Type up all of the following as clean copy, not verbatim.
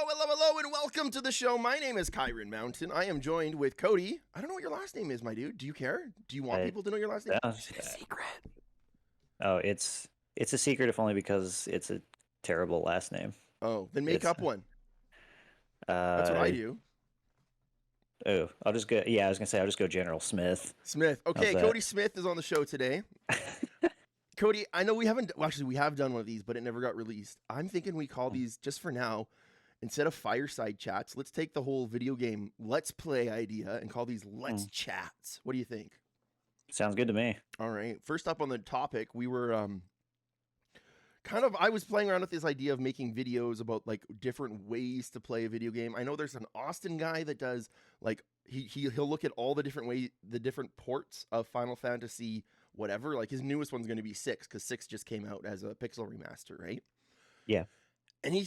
hello, and welcome to the show. My name is Kyran Mountain. I am joined with Cody. I don't know what your last name is, my dude. Do you care? Do you want people to know your last name? Is it a secret? Oh, it's a secret if only because it's a terrible last name. Oh, then make up one. That's what I do. Oh, I'll just go. Yeah, I was gonna say I'll just go General Smith. Smith. Okay, Cody Smith is on the show today. Cody, I know we haven't. Well, actually, we have done one of these, but it never got released. I'm thinking we call these just for now. Instead of fireside chats, let's take the whole video game let's play idea and call these let's chats. What do you think? Sounds good to me. All right. First up on the topic, we were I was playing around with this idea of making videos about like different ways to play a video game. I know there's an Austin guy that does like he'll look at all the different ports of Final Fantasy whatever. Like his newest one's going to be 6 because 6 just came out as a pixel remaster, right? Yeah. And he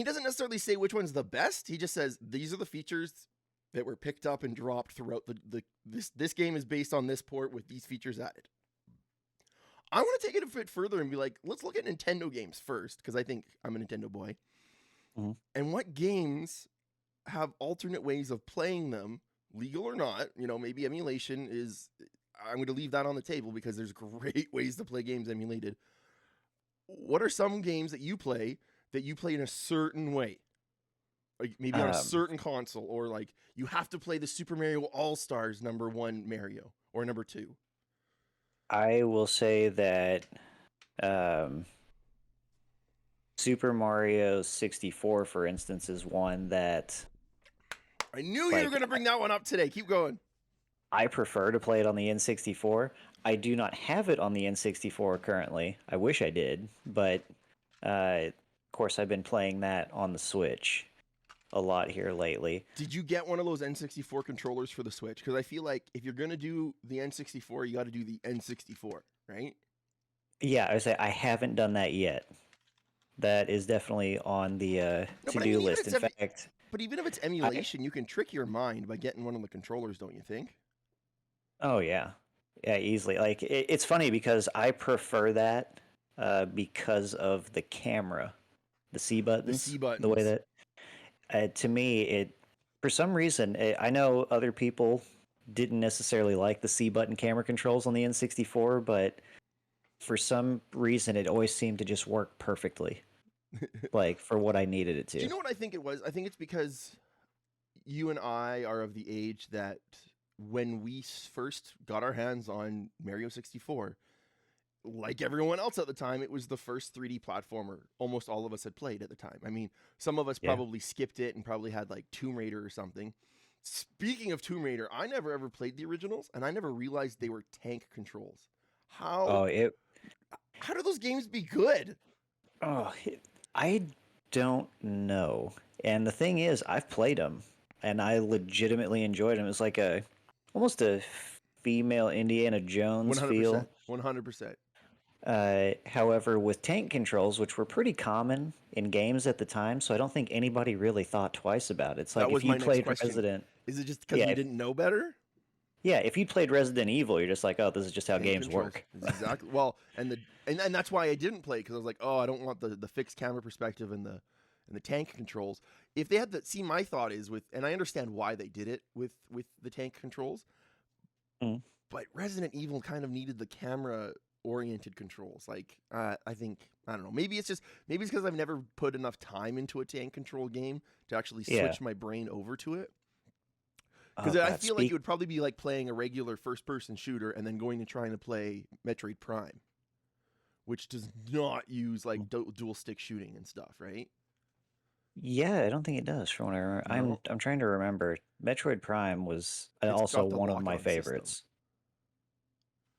doesn't necessarily say which one's the best. He just says these are the features that were picked up and dropped throughout this game is based on this port with these features added. I want to take it a bit further and be like, let's look at Nintendo games first because I think I'm a Nintendo boy. Mm-hmm. And what games have alternate ways of playing them, legal or not? You know, maybe emulation is. I'm going to leave that on the table because there's great ways to play games emulated. What are some games that you play in a certain way? Like maybe on a certain console, or like you have to play the Super Mario All-Stars #1 Mario or #2. I will say that Super Mario 64, for instance, is one that I knew you were going to bring that one up today. Keep going. I prefer to play it on the N64. I do not have it on the N64 currently. I wish I did, but of course I've been playing that on the Switch a lot here lately. Did you get one of those N64 controllers for the Switch? Because I feel like if you're going to do the N64, you got to do the N64, right? Yeah, I would say I haven't done that yet. That is definitely on the to-do list. In fact, but even if it's emulation, you can trick your mind by getting one of the controllers, don't you think? Oh yeah, easily. Like it's funny because I prefer that because of the camera, the C buttons, the way that to me it for some reason I know other people didn't necessarily like the C button camera controls on the N64, but for some reason it always seemed to just work perfectly, like for what I needed it to. Do you know what I think it was? I think it's because you and I are of the age that when we first got our hands on Mario 64, like everyone else at the time, it was the first 3D platformer almost all of us had played at the time. I mean, some of us probably skipped it and probably had like Tomb Raider or something. Speaking of Tomb Raider, I never ever played the originals, and I never realized they were tank controls. How do those games be good? I don't know. And the thing is, I've played them, and I legitimately enjoyed them. It's like almost a female Indiana Jones 100%, feel. 100%. However, with tank controls, which were pretty common in games at the time, so I don't think anybody really thought twice about it. It's like if you played Resident... Is it just because you didn't know better? Yeah, if you played Resident Evil, you're just like, oh, this is just how games work. Exactly. Well, and that's why I didn't play, because I was like, oh, I don't want the fixed camera perspective and the tank controls. If they had the my thought is and I understand why they did it with the tank controls, but Resident Evil kind of needed the camera oriented controls. Like I don't know. Maybe it's because I've never put enough time into a tank control game to actually switch my brain over to it. Because I feel like it would probably be like playing a regular first-person shooter and then going and trying to play Metroid Prime, which does not use like dual stick shooting and stuff, right? Yeah, I don't think it does. From what I remember, no. I'm trying to remember. Metroid Prime was also one of my favorites.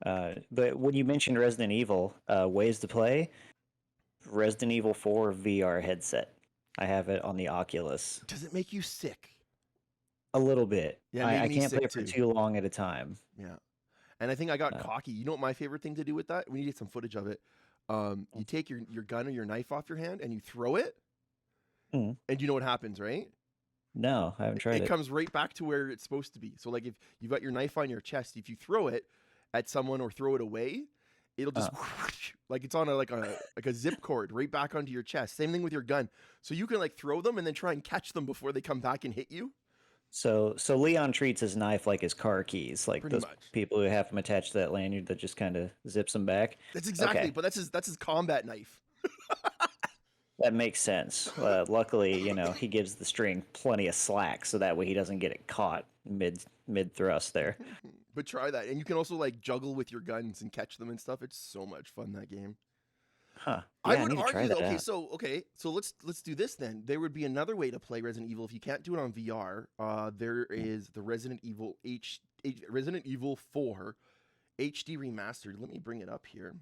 But when you mentioned Resident Evil, ways to play, Resident Evil 4 VR headset. I have it on the Oculus. Does it make you sick? A little bit. Yeah, I can't play it for too long at a time. Yeah. And I think I got cocky. You know what my favorite thing to do with that? We need to get some footage of it. You take your gun or your knife off your hand and you throw it. And you know what happens, right? No, I haven't tried it. It comes right back to where it's supposed to be. So like if you've got your knife on your chest, if you throw it at someone or throw it away, it'll just like it's on a zip cord right back onto your chest. Same thing with your gun. So you can like throw them and then try and catch them before they come back and hit you. So Leon treats his knife like his car keys, like Pretty those much. people who have them attached to that lanyard that just kind of zips them back. That's exactly, Okay. but that's his combat knife. That makes sense. Luckily, he gives the string plenty of slack, so that way he doesn't get it caught mid thrust there. But try that, and you can also like juggle with your guns and catch them and stuff. It's so much fun, that game. Huh? Yeah, I I would need to try argue. that Okay, out. so let's do this then. There would be another way to play Resident Evil if you can't do it on VR. There is the Resident Evil Resident Evil 4 HD remastered. Let me bring it up here.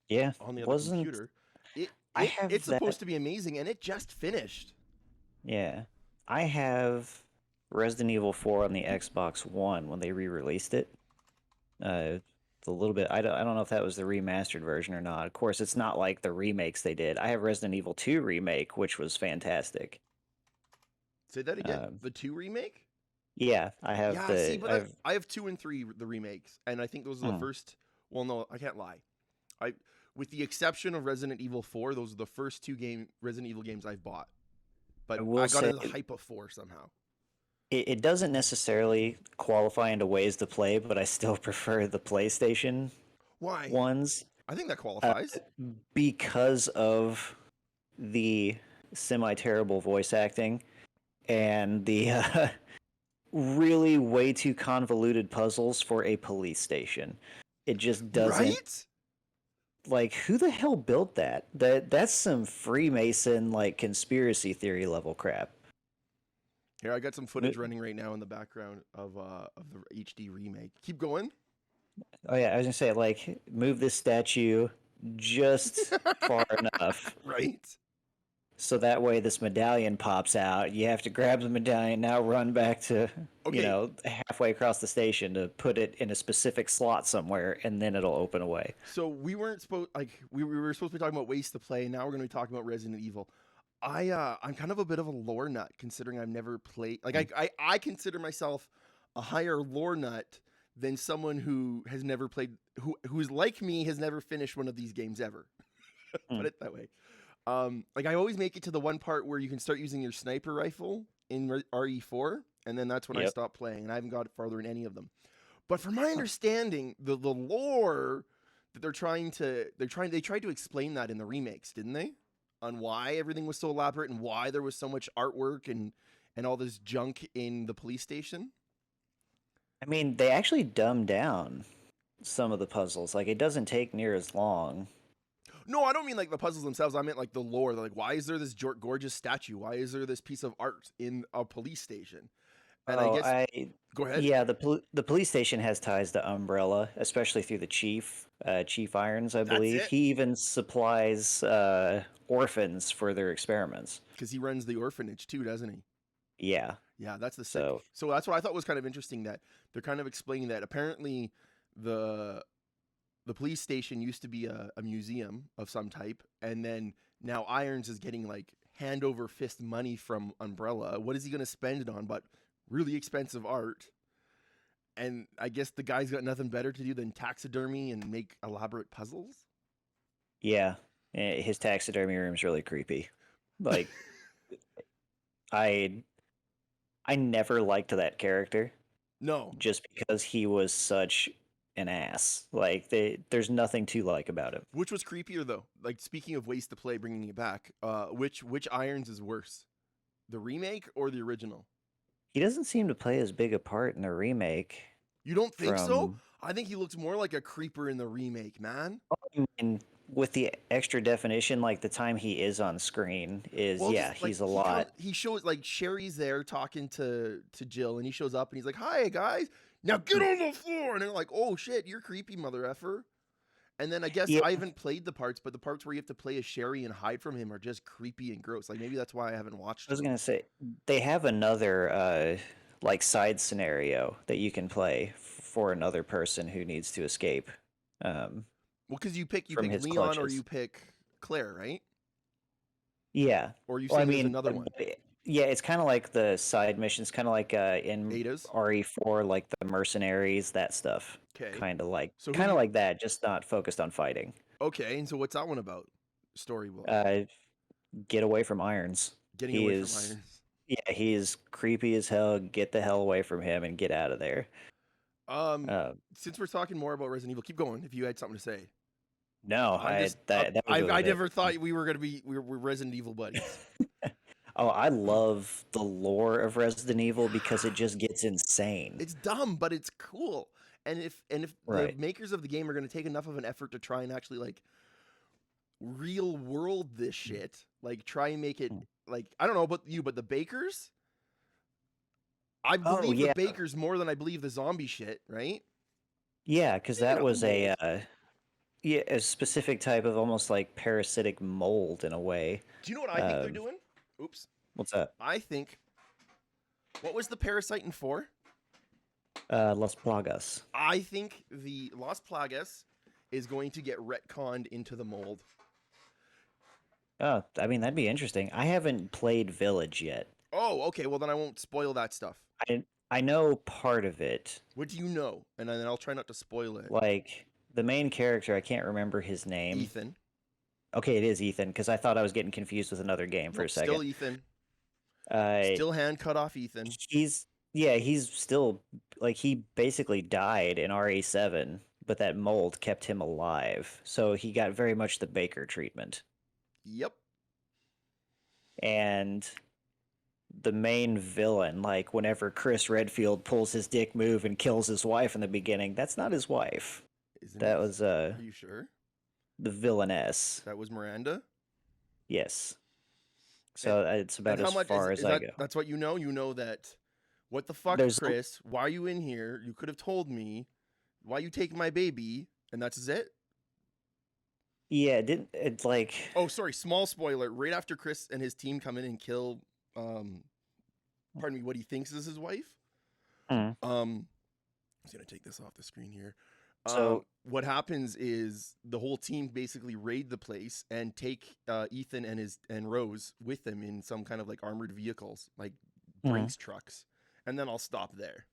Yeah, on the other computer. It's supposed to be amazing, and it just finished. Yeah, I have Resident Evil 4 on the Xbox One when they re-released it. A little bit. I don't know if that was the remastered version or not. Of course, it's not like the remakes they did. I have Resident Evil 2 remake, which was fantastic. Say that again. The 2 remake? Yeah, I have. Yeah, see, but I have 2 and 3 the remakes, and I think those are the first. Well, no, I can't lie. With the exception of Resident Evil 4, those are the first 2 Resident Evil games I've bought. But I got into the hype of 4 somehow. It doesn't necessarily qualify into ways to play, but I still prefer the PlayStation ones. I think that qualifies. Because of the semi-terrible voice acting and the really way too convoluted puzzles for a police station. It just doesn't... Right? Like, who the hell built that? That's some Freemason, like, conspiracy theory level crap. Here, I got some footage running right now in the background of the HD remake. Keep going. Oh yeah, I was gonna say, like, move this statue just far enough, right? So that way this medallion pops out. You have to grab the medallion, now run back to halfway across the station to put it in a specific slot somewhere, and then it'll open away. So we weren't supposed we were supposed to be talking about ways to play. Now we're going to be talking about Resident Evil. I'm kind of a bit of a lore nut, considering I've never played. Like I consider myself a higher lore nut than someone who has never played, who's like me, has never finished one of these games ever. Put it that way. Like I always make it to the one part where you can start using your sniper rifle in RE4, and then that's when I stop playing, and I haven't got farther in any of them. But from my understanding, the lore that they tried to explain that in the remakes, didn't they? On why everything was so elaborate and why there was so much artwork and all this junk in the police station. I mean, they actually dumbed down some of the puzzles. Like, it doesn't take near as long. No, I don't mean like the puzzles themselves. I meant like the lore. Like, why is there this gorgeous statue? Why is there this piece of art in a police station? And go ahead. Yeah, the police station has ties to Umbrella, especially through the Chief Irons, I believe. He even supplies orphans for their experiments. Because he runs the orphanage too, doesn't he? Yeah. Yeah, that's the sick. So that's what I thought was kind of interesting, that they're kind of explaining that apparently the police station used to be a museum of some type, and then now Irons is getting like hand over fist money from Umbrella. What is he going to spend it on but really expensive art? And I guess the guy's got nothing better to do than taxidermy and make elaborate puzzles. Yeah, his taxidermy room's really creepy. Like, I never liked that character. No, just because he was such an ass. Like, there's nothing to like about him. Which was creepier though? Like, speaking of ways to play, bringing it back, which Irons is worse, the remake or the original? He doesn't seem to play as big a part in the remake. You don't think so? I think he looks more like a creeper in the remake, man. And with the extra definition, like the time he is on screen is, he's a lot. He shows, like, Sherry's there talking to Jill, and he shows up and he's like, "Hi guys, now get on the floor." And they're like, "Oh shit, you're creepy, mother effer." And then I guess I haven't played the parts, but the parts where you have to play as Sherry and hide from him are just creepy and gross. Like, maybe that's why I haven't watched. I was gonna say they have another like side scenario that you can play for another person who needs to escape. Well, because you pick Leon clutches. or you pick Claire, right? Yeah. Or you say there's another one. Yeah, it's kind of like the side missions, kind of like in Betas. RE4, like the mercenaries, that stuff. Okay. So who do Kind of you? like that, just not focused on fighting. Okay, and so what's that one about? Story wise, Uh, get away from Irons. getting He away from is, irons. yeah, he is creepy as hell. Get the hell away from him and get out of there. Um, Uh, since we're talking more about Resident Evil, keep going. If you had something to say, no, I'm just. that was I about it. never thought we were gonna be we're Resident Evil buddies. Oh, I love the lore of Resident Evil because it just gets insane. It's dumb, but it's cool. And if the Right. makers of the game are gonna take enough of an effort to try and actually like real world this shit, like try and make it like I don't know about you, but the bakers, I Oh believe the yeah, bakers more than I believe the zombie shit, right? yeah, because Take it that out the was a mold. yeah, a specific type of almost like parasitic mold in a way. Do you know what I think they're Um, doing? Oops. what's that? I think what was the parasite in 4? Las Plagas. I think the Las Plagas is going to get retconned into the mold. Oh, I mean that'd be interesting. I haven't played Village yet. Oh, okay. Well, then I won't spoil that stuff. I know part of it. What do you know? And then I'll try not to spoil it. Like the main character, I can't remember his name. Ethan. Okay, it is Ethan because I thought I was getting confused with another game for a Nope, second. still Ethan. Uh, Still hand cut off Ethan. he's still like he basically died in RE7, but that mold kept him alive. So he got very much the Baker treatment. Yep. And the main villain, like whenever Chris Redfield pulls his dick move and kills his wife in the beginning, that's not his wife. Isn't That it? was Are you sure? the villainess. That was Miranda? Yes. And, So it's about and how as much far is as I that? go. That's what you know? You know that. What the fuck, There's Chris? Why are you in here? You could have told me. Why you taking my baby? And that's it? yeah, it didn't it's like Oh, sorry. Small spoiler. Right after Chris and his team come in and kill, pardon me, what he thinks is his wife. mm. I'm just gonna take this off the screen here. So What happens is the whole team basically raid the place and take Ethan and Rose with them in some kind of like armored vehicles, like Brinks trucks, and then I'll stop there.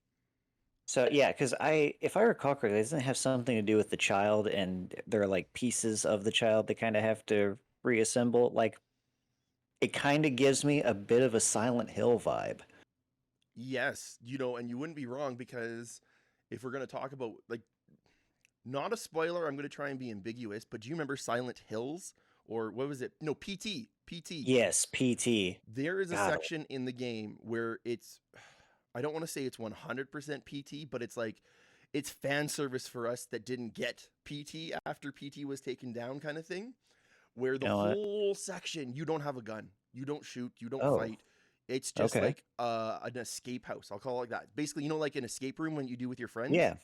So yeah, because if I recall correctly, doesn't it have something to do with the child, and there are like pieces of the child that kind of have to reassemble. Like it kind of gives me a bit of a Silent Hill vibe. Yes, and you wouldn't be wrong because if we're gonna talk about like not a spoiler, I'm gonna try and be ambiguous, but do you remember Silent Hills or what was it? No, PT. PT. Yes, PT. There is a God, section in the game where it's I don't want to say it's 100% PT, but it's like it's fan service for us that didn't get PT after PT was taken down kind of thing, where the you know what? whole section you don't have a gun, you don't shoot, you don't Oh, fight. It's just okay. like an escape house. I'll call it like that. Basically, like an escape room when you do with your friends. Yeah,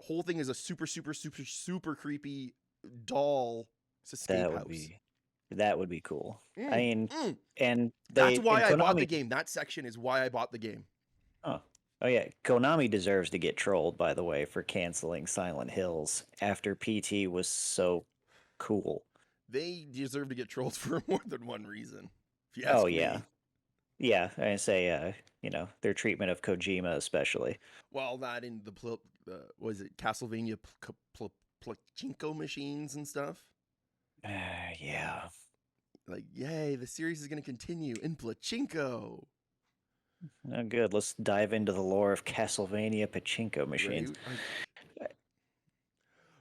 Whole thing is a super super super super creepy doll escape that would house. be that would be cool. I mean, Mm. and That's they why and I bought the Konami. game. That section is why I bought the game. Oh, oh yeah, Konami deserves to get trolled, by the way, for canceling Silent Hills after PT was so cool. They deserve to get trolled for more than one reason, if you Oh ask yeah, me. yeah. I say, their treatment of Kojima, especially. Well, that in the was it Castlevania Pachinko machines and stuff. Yeah. Like, yay, the series is going to continue in Pachinko. Oh, good. Let's dive into the lore of Castlevania pachinko machines. Right?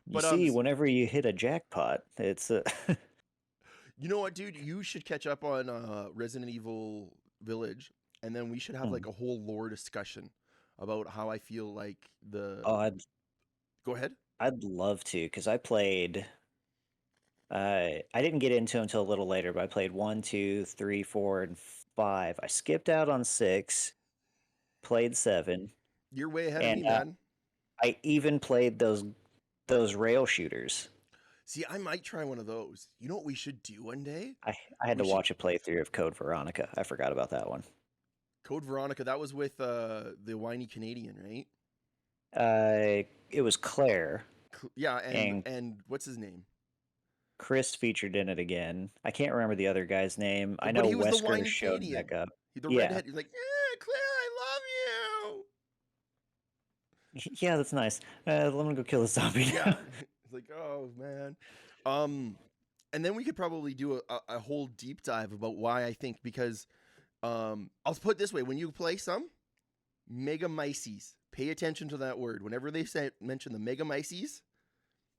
You see, whenever you hit a jackpot, it's you know what, dude? You should catch up on Resident Evil Village, and then we should have like a whole lore discussion about how I feel like the. Oh, Go ahead. I'd love to, because I played. I didn't get into until a little later, but I played 1, 2, 3, 4, and 5. I skipped out on 6, played 7, You're way ahead of and me, man. I even played those rail shooters. See, I might try one of those. You know what we should do one day? I had to watch a playthrough of Code Veronica. I forgot about that one. Code Veronica, that was with the whiny Canadian, right? It was Claire. Yeah, and what's his name? Chris featured in it again. I can't remember the other guy's name. I But know he was the Wesker whiny showed Canadian. back up. The Yeah. redhead. He's like, Claire, I love Yeah, that's nice. Let me go kill the zombie you. now. Yeah. It's like, oh man. And then we could probably do a whole deep dive about why I think, because I'll put it this way: when you play some Megamyces, pay attention to that word. Whenever they mention the Megamyces,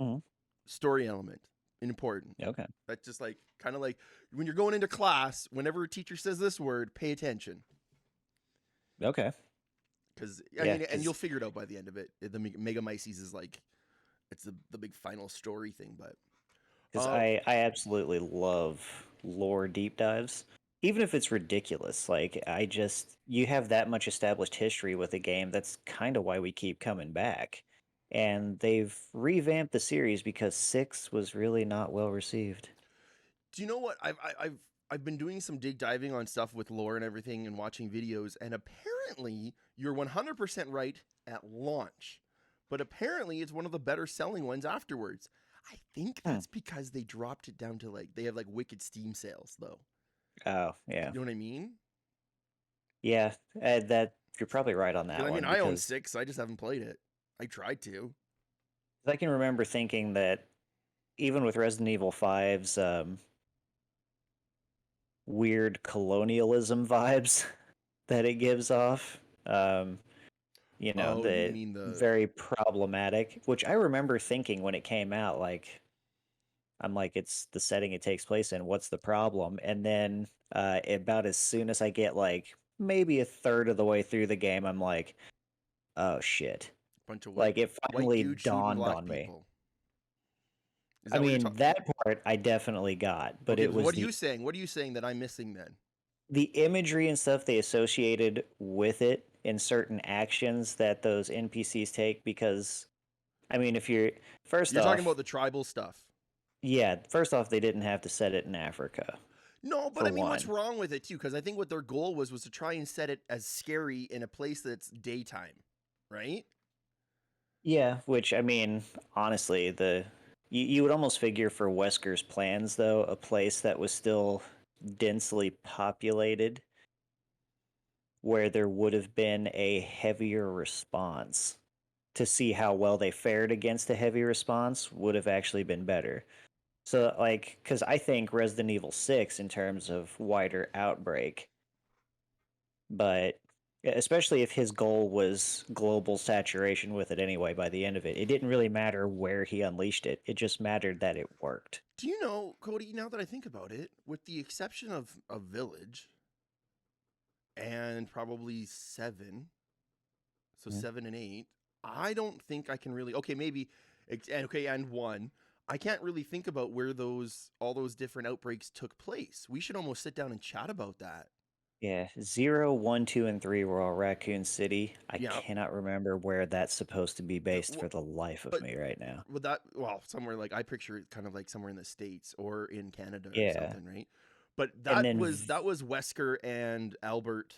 Mhm. story element, important. Okay. That's just like kind of like when you're going into class. Whenever a teacher says this word, pay attention. Okay. Because Yeah, and you'll figure it out by the end of it. The Megamyces is like it's the big final story thing, but. because I absolutely love lore deep dives, even if it's ridiculous. Like you have that much established history with a game. That's kind of why we keep coming back. And they've revamped the series because 6 was really not well received. Do you know what I've been doing some dig diving on stuff with lore and everything and watching videos, and apparently you're 100% right at launch, but apparently it's one of the better selling ones afterwards. I think that's because they dropped it down to like they have like wicked Steam sales though. Oh, yeah. You know what I mean? Yeah, that you're probably right on that I mean, one I own because 6. I just haven't played it. I tried to. I can remember thinking that even with Resident Evil 5's weird colonialism vibes that it gives off, Oh, you the mean the very problematic, which I remember thinking when it came out, like, I'm like, it's the setting it takes place in. What's the problem? And then about as soon as I get like maybe a third of the way through the game, I'm like, oh shit. bunch of Like it white finally dudes shooting dawned black on me. people? Is I that what you're mean, talking? that part I definitely got, but Okay, it but was what are you saying? What are you saying that I'm missing then? the imagery and stuff they associated with it in certain actions that those NPCs take. Because, I mean, if you're first You're talking off, about the tribal stuff. yeah, first off, they didn't have to set it in Africa No, but for I mean, what's one. wrong with it too? Because I think what their goal was to try and set it as scary in a place that's daytime, right? Yeah, which I mean, honestly, you would almost figure for Wesker's plans, though, a place that was still densely populated, where there would have been a heavier response to see how well they fared against a heavy response would have actually been better. So, like, because I think Resident Evil 6, in terms of wider outbreak, but especially if his goal was global saturation with it anyway by the end of it, it didn't really matter where he unleashed it. It just mattered that it worked. Do you know, Cody? Now that I think about it, with the exception of a village and probably 7, so Mhm. 7 and 8, I don't think I can really. Okay, maybe, and 1. I can't really think about where all those different outbreaks took place. We should almost sit down and chat about that. Yeah, 0, 1, 2, and 3 were all Raccoon City. I Yeah, cannot remember where that's supposed to be based for the life of but me right now. with that, well, somewhere like I picture it kind of like somewhere in the States or in Canada or Yeah, something, right? But and then that was Wesker and Albert.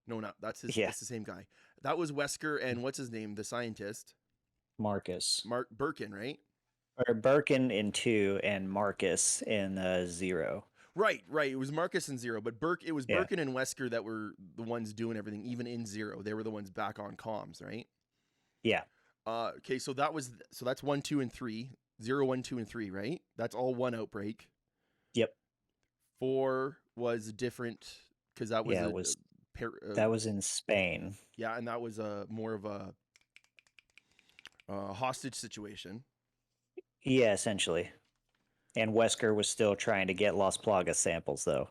No, not that's his. yeah, That's the same guy. That was Wesker and what's his name, the scientist, Marcus Mark Birkin, right? or Birkin in 2 and Marcus in 0. Right, right. It was Marcus and 0, but It was Yeah, Birkin and Wesker that were the ones doing everything, even in 0. They were the ones back on comms, right? yeah, Okay, so that's 1, 2, and 3. 0, 1, 2, and 3, right? That's all one outbreak. yep, 4 was different because that was yeah. a, Was par- That was in Spain? yeah, and that was a more of a hostage situation. Yeah, essentially. And Wesker was still trying to get Las Plagas samples, though.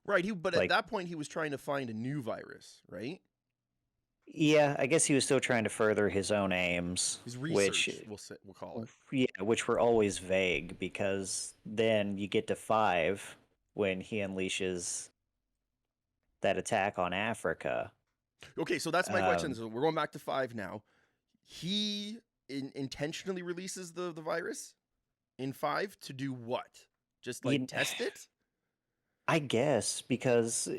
Right. But at Like, that point, he was trying to find a new virus, right? yeah, I guess he was still trying to further his own aims, His which, research, we'll call it. yeah, which were always vague because then you get to 5 when he unleashes that attack on Africa. Okay, so that's my question. Um, So we're going back to 5 now. He intentionally releases the virus in 5 to do what? Just like you, test it? I guess because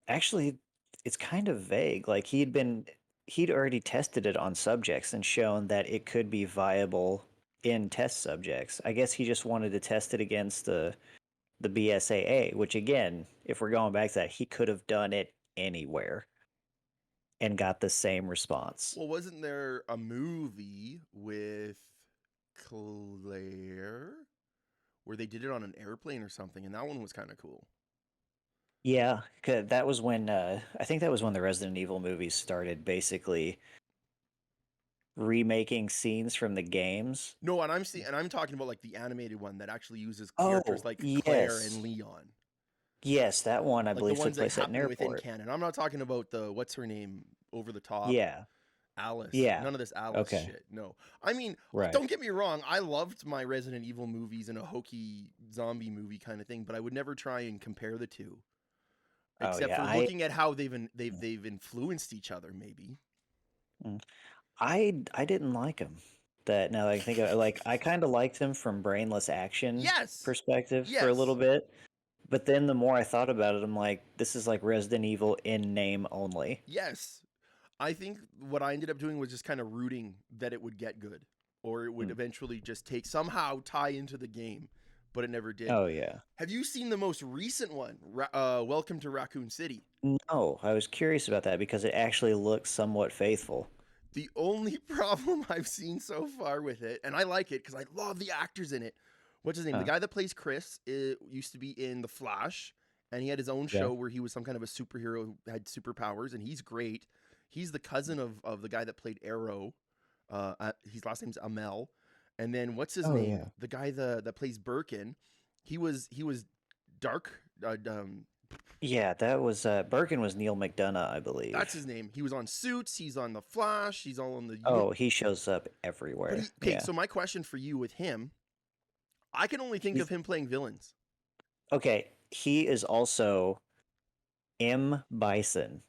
actually it's kind of vague. Like he'd already tested it on subjects and shown that it could be viable in test subjects. I guess he just wanted to test it against the BSAA, which again, if we're going back to that, he could have done it anywhere and got the same response. Well, wasn't there a movie with Claire where they did it on an airplane or something, and that one was kind of cool. Yeah, that was when I think that was when the Resident Evil movies started basically remaking scenes from the games. No, and I'm talking about like the animated one that actually uses characters like Claire and Leon. Yes, that one I like believe the ones took place that at an happen within airport. canon. I'm not talking about the what's her name over the top. Yeah. Alice. Yeah. None of this Alice shit. No. I mean, don't get me wrong. I loved my Resident Evil movies and a hokey zombie movie kind of thing, but I would never try and compare the two. Except for looking at how they've influenced each other, maybe. I didn't like them. That now I think like I kind of liked them from brainless action perspective for a little bit. But then the more I thought about it, I'm like, this is like Resident Evil in name only. Yes. I think what I ended up doing was just kind of rooting that it would get good, or it would eventually just somehow tie into the game, but it never did. Oh, yeah. Have you seen the most recent one, Welcome to Raccoon City? No, I was curious about that because it actually looks somewhat faithful. The only problem I've seen so far with it, and I like it because I love the actors in it. What's his name? The guy that plays Chris used to be in The Flash, and he had his own show where he was some kind of a superhero who had superpowers, and he's great. He's the cousin of the guy that played Arrow. His last name's Amel. And then what's his name? Yeah. The guy that plays Birkin. He was Dark. Yeah, that was Birkin was Neil McDonough, I believe. That's his name. He was on Suits. He's on The Flash. He's all on the. Oh, he shows up everywhere. So my question for you with him, I can only think of him playing villains. Okay, he is also M. Bison.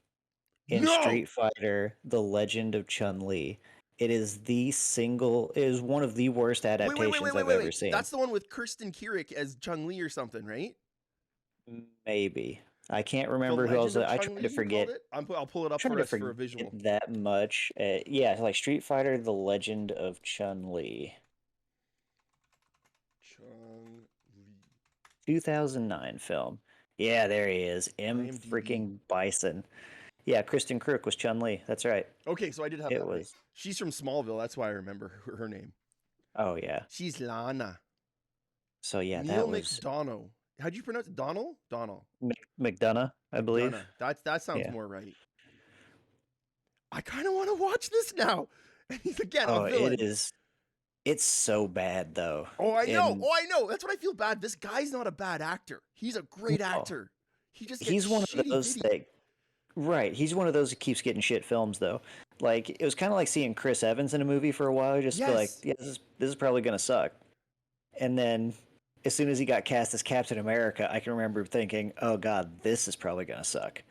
In Street Fighter, The Legend of Chun-Li. It is one of the worst adaptations I've ever seen. That's the one with Kristen Kirik as Chun-Li or something, right? Maybe. I can't remember who else. I tried to forget. I'll pull it up for us for a visual. That much. Yeah, like Street Fighter, The Legend of Chun-Li. 2009 film. Yeah, there he is. M. freaking Bison. Yeah, Kristen Kruk was Chun-Li. That's right. Okay, so I did have that right. She's from Smallville. That's why I remember her name. Oh, yeah. She's Lana. So, yeah, Neil McDonough. How'd you pronounce it? Donald? McDonough, I believe. McDonough. That sounds more right. I kind of want to watch this now. And he's again a villain. It's so bad, though. Oh, I know. That's what I feel bad. This guy's not a bad actor. He's a great actor. He's one of those that... Right. He's one of those that keeps getting shit films, though. Like, it was kind of like seeing Chris Evans in a movie for a while. Just be like, yeah, this is probably going to suck. And then as soon as he got cast as Captain America, I can remember thinking, oh, God, this is probably going to suck.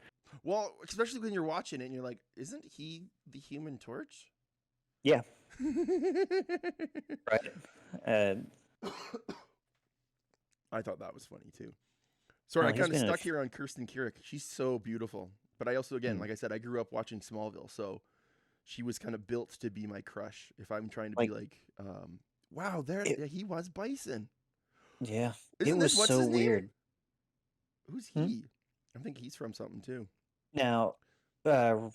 Well, especially when you're watching it and you're like, isn't he the Human Torch? Yeah. Right. I thought that was funny, too. Sorry, I kind of stuck here on Kristen Kirik. She's so beautiful. But I also, again, like I said, I grew up watching Smallville, so she was kind of built to be my crush. If I'm trying to be like, wow, he was Bison. Yeah, it was so weird. Who's he? I think he's from something too. Now, God,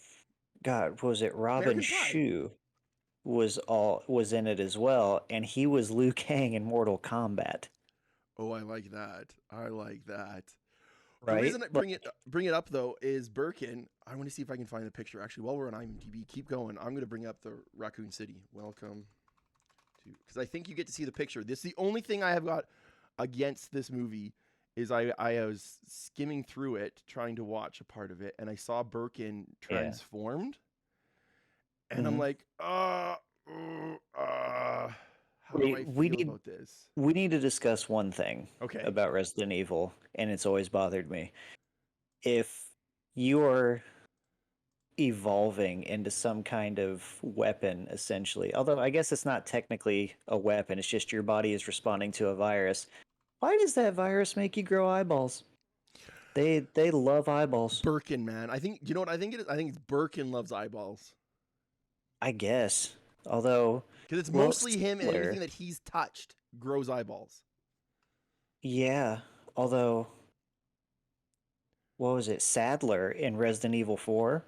what was it? Robin Shou was in it as well, and he was Liu Kang in Mortal Kombat. Oh, I like that. Right? The reason I bring it up though is Birkin. I want to see if I can find the picture. Actually, while we're on IMDb, keep going. I'm going to bring up the Raccoon City. Welcome to, because I think you get to see the picture. This is the only thing I have got against this movie is I was skimming through it trying to watch a part of it, and I saw Birkin transformed, and I'm like, how do I feel about this? We need to discuss one thing about Resident Evil, and it's always bothered me. If you're evolving into some kind of weapon, essentially, although I guess it's not technically a weapon, it's just your body is responding to a virus. Why does that virus make you grow eyeballs? They love eyeballs. Birkin, man. I think, you know what I think it is? I think it's Birkin loves eyeballs. I guess. Although, because it's well, mostly him, and anything that he's touched grows eyeballs. Yeah, although, what was it? Sadler in Resident Evil 4,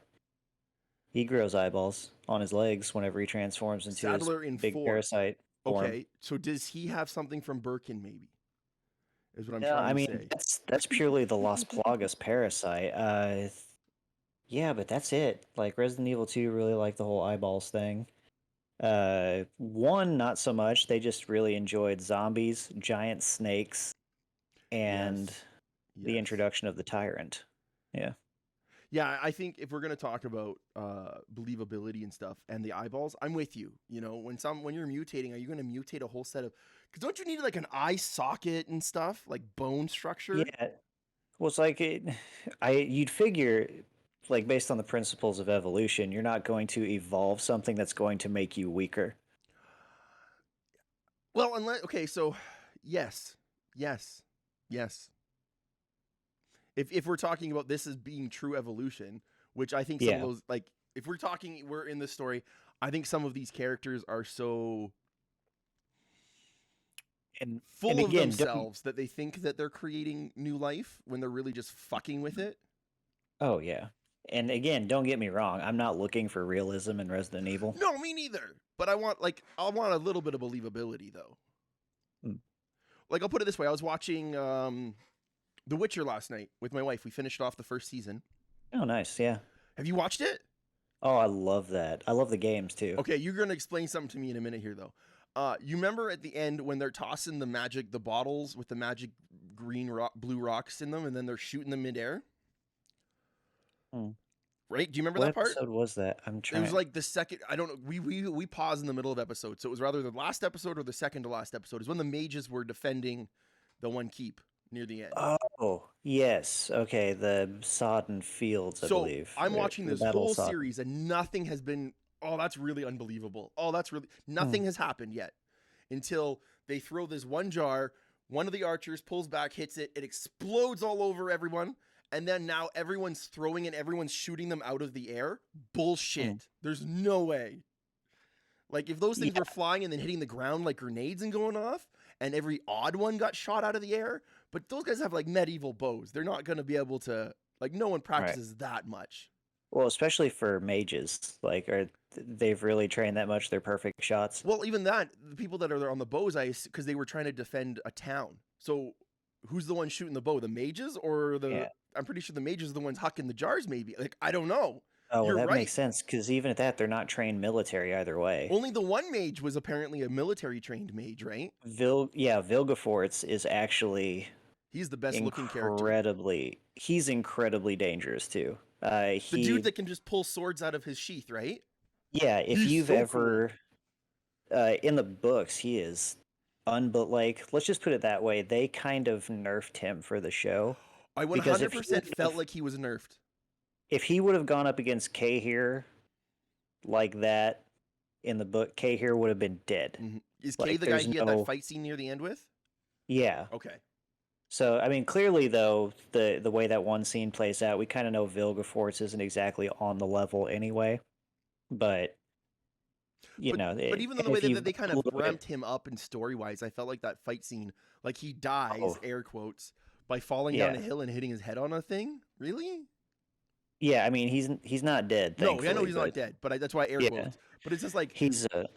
he grows eyeballs on his legs whenever he transforms into his Sadler in big 4. parasite form. Okay, so does he have something from Birkin? Maybe is what I'm No, trying I to mean say. that's purely the Las Plagas parasite. Yeah, but that's it. Like Resident Evil 2 really like the whole eyeballs thing. 1 not so much. They just really enjoyed zombies, giant snakes, and Yes. the introduction of the tyrant. Yeah. Yeah, I think if we're gonna talk about believability and stuff and the eyeballs, I'm with you. You know, when you're mutating, are you gonna mutate a whole set of? Because don't you need like an eye socket and stuff, like bone structure? Yeah. Well, it's like you'd figure, like based on the principles of evolution, you're not going to evolve something that's going to make you weaker. Well, so yes, yes, yes. If we're talking about this as being true evolution, which I think some of Yeah. those, like if we're in this story, I think some of these characters are so And full of again, themselves that they think that they're creating new life when they're really just fucking with it. oh yeah. And again, don't get me wrong, I'm not looking for realism in Resident Evil. No, me neither. But I want a little bit of believability though. Mm. Like I'll put it this way: I was watching The Witcher last night with my wife. We finished off the first season. Oh, nice. Yeah. Have you watched it? Oh, I love that. I love the games too. Okay, you're gonna explain something to me in a minute here though. You remember at the end when they're tossing the bottles with the magic blue rocks in them, and then they're shooting them midair? Mm. Right? Do you remember What that part? episode was that? I'm It trying. was like the second. I don't know. We paused in the middle of episode, so it was rather the last episode or the second to last episode. Is when the mages were defending the one keep near the end. Oh, yes. Okay, the Sodden Fields, I So believe. I'm watching The this Battle of whole Sodden. series, and nothing has been. Oh, that's really unbelievable. Oh, that's really nothing has happened yet until they throw this one jar. One of the archers pulls back, hits it. It explodes all over everyone. And then now everyone's throwing it, everyone's shooting them out of the air. Bullshit. There's no way. Like if those things were flying and then hitting the ground like grenades and going off, and every odd one got shot out of the air, but those guys have like medieval bows. They're not going to be able to, like, no one practices that much. Well, especially for mages, like, they've really trained that much. They're perfect shots. Well, even that, the people that are there on the bows, because they were trying to defend a town. So who's the one shooting the bow? The mages or the? Yeah. I'm pretty sure the mages are the ones hucking the jars. Maybe, like, I don't know. Oh, well, that makes sense because even at that, they're not trained military either way. Only the one mage was apparently a military trained mage, right? Vilgefortz is actually he's the best looking character. He's incredibly dangerous too. The dude that can just pull swords out of his sheath, right? Yeah, if you've ever in the books, he is like, let's just put it that way. They kind of nerfed him for the show. I 100% felt like he was nerfed. If he would have gone up against Cahir like that in the book, Cahir would have been dead. Mm-hmm. Is Kay the guy he had that fight scene near the end with? Yeah. Okay. So, I mean, clearly, though, the way that one scene plays out, we kind of know Vilgefortz isn't exactly on the level anyway. But, but even the way that they kind of ramped him up in story-wise, I felt like that fight scene, like he dies, air quotes, by falling down a hill and hitting his head on a thing? Really? Yeah, I mean, he's not dead. No, I know he's not dead, but that's why air quotes. But it's just like,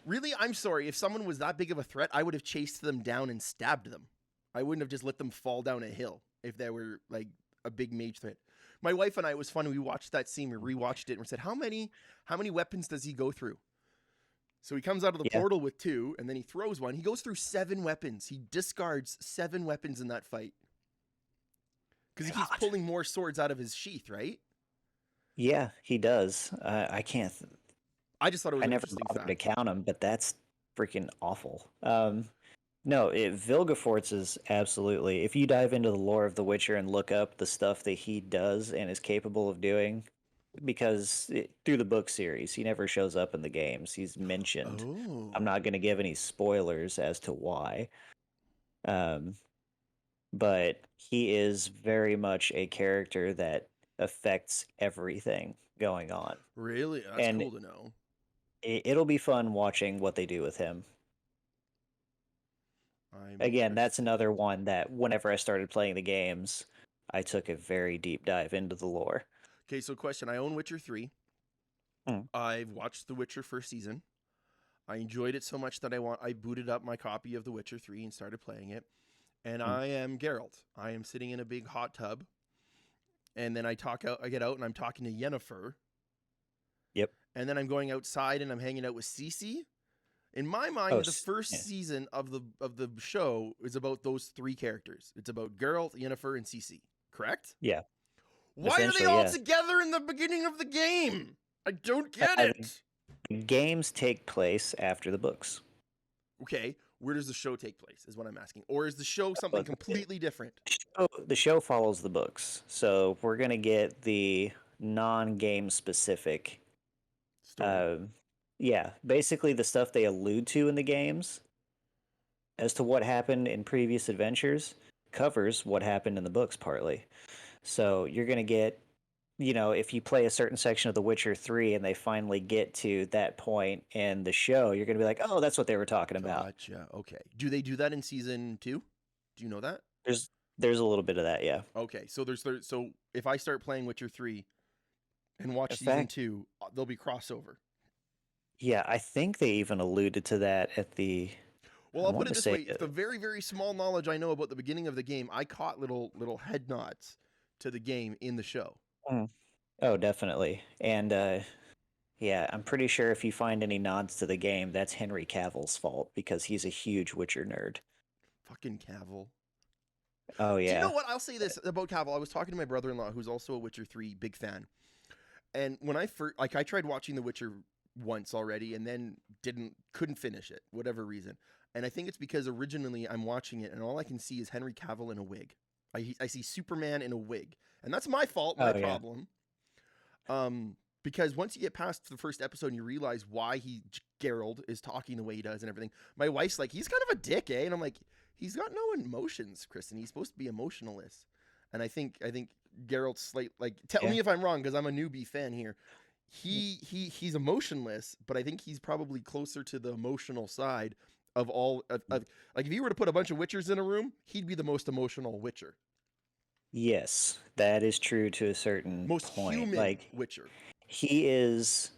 really, I'm sorry. If someone was that big of a threat, I would have chased them down and stabbed them. I wouldn't have just let them fall down a hill if they were like a big mage threat. My wife and I, it was fun. We watched that scene, we rewatched it, and we said, how many weapons does he go through? So he comes out of the portal with 2, and then he throws one. He goes through 7 weapons. He discards 7 weapons in that fight. Because he keeps pulling more swords out of his sheath, right? Yeah, he does. I can't. I just thought it was. I never bothered to count them, but that's freaking awful. No, Vilgefortz is absolutely. If you dive into the lore of The Witcher and look up the stuff that he does and is capable of doing, because through the book series, he never shows up in the games. He's mentioned. Oh. I'm not going to give any spoilers as to why. But he is very much a character that affects everything going on. Really? That's cool to know. It'll be fun watching what they do with him. Again, that's another one that whenever I started playing the games, I took a very deep dive into the lore. Okay, so question. I own Witcher 3. I've watched The Witcher first season. I enjoyed it so much that I booted up my copy of The Witcher 3 and started playing it. And I am Geralt. I am sitting in a big hot tub. And then I get out and I'm talking to Yennefer. Yep. And then I'm going outside and I'm hanging out with Cece. In my mind, the first season of the show is about those three characters. It's about Geralt, Yennefer, and Cece. Correct? Yeah. Why are they all together in the beginning of the game? I don't get it. Games take place after the books. Okay, where does the show take place is what I'm asking. Or is the show something completely different? The show follows the books. So we're going to get the non-game specific story. Yeah, basically the stuff they allude to in the games as to what happened in previous adventures covers what happened in the books partly. So you're going to get, if you play a certain section of The Witcher 3 and they finally get to that point in the show, you're going to be like, oh, that's what they were talking about. Gotcha. Okay. Do they do that in season 2? Do you know that? There's a little bit of that, yeah. Okay, so so if I start playing Witcher 3 and watch season 2, there'll be crossover. Yeah, I think they even alluded to that at the... Well, I'll put it this way. The very, very small knowledge I know about the beginning of the game, I caught little head nods to the game in the show. Oh, definitely. And, yeah, I'm pretty sure if you find any nods to the game, that's Henry Cavill's fault because he's a huge Witcher nerd. Fucking Cavill. Oh, yeah. Do you know what? I'll say this about Cavill. I was talking to my brother-in-law, who's also a Witcher 3 big fan. And when I tried watching The Witcher once already and then couldn't finish it, whatever reason. And I think it's because originally I'm watching it and all I can see is Henry Cavill in a wig. I see Superman in a wig. And that's my fault, my problem. Because once you get past the first episode and you realize why Geralt is talking the way he does and everything, my wife's like, he's kind of a dick, eh? And I'm like, he's got no emotions, Kristen. He's supposed to be emotionless. And I think Geralt's tell me if I'm wrong because I'm a newbie fan here. He's emotionless, but I think he's probably closer to the emotional side of all of like if you were to put a bunch of Witchers in a room, he'd be the most emotional Witcher. Yes, that is true to a certain most point. Human Witcher. He is.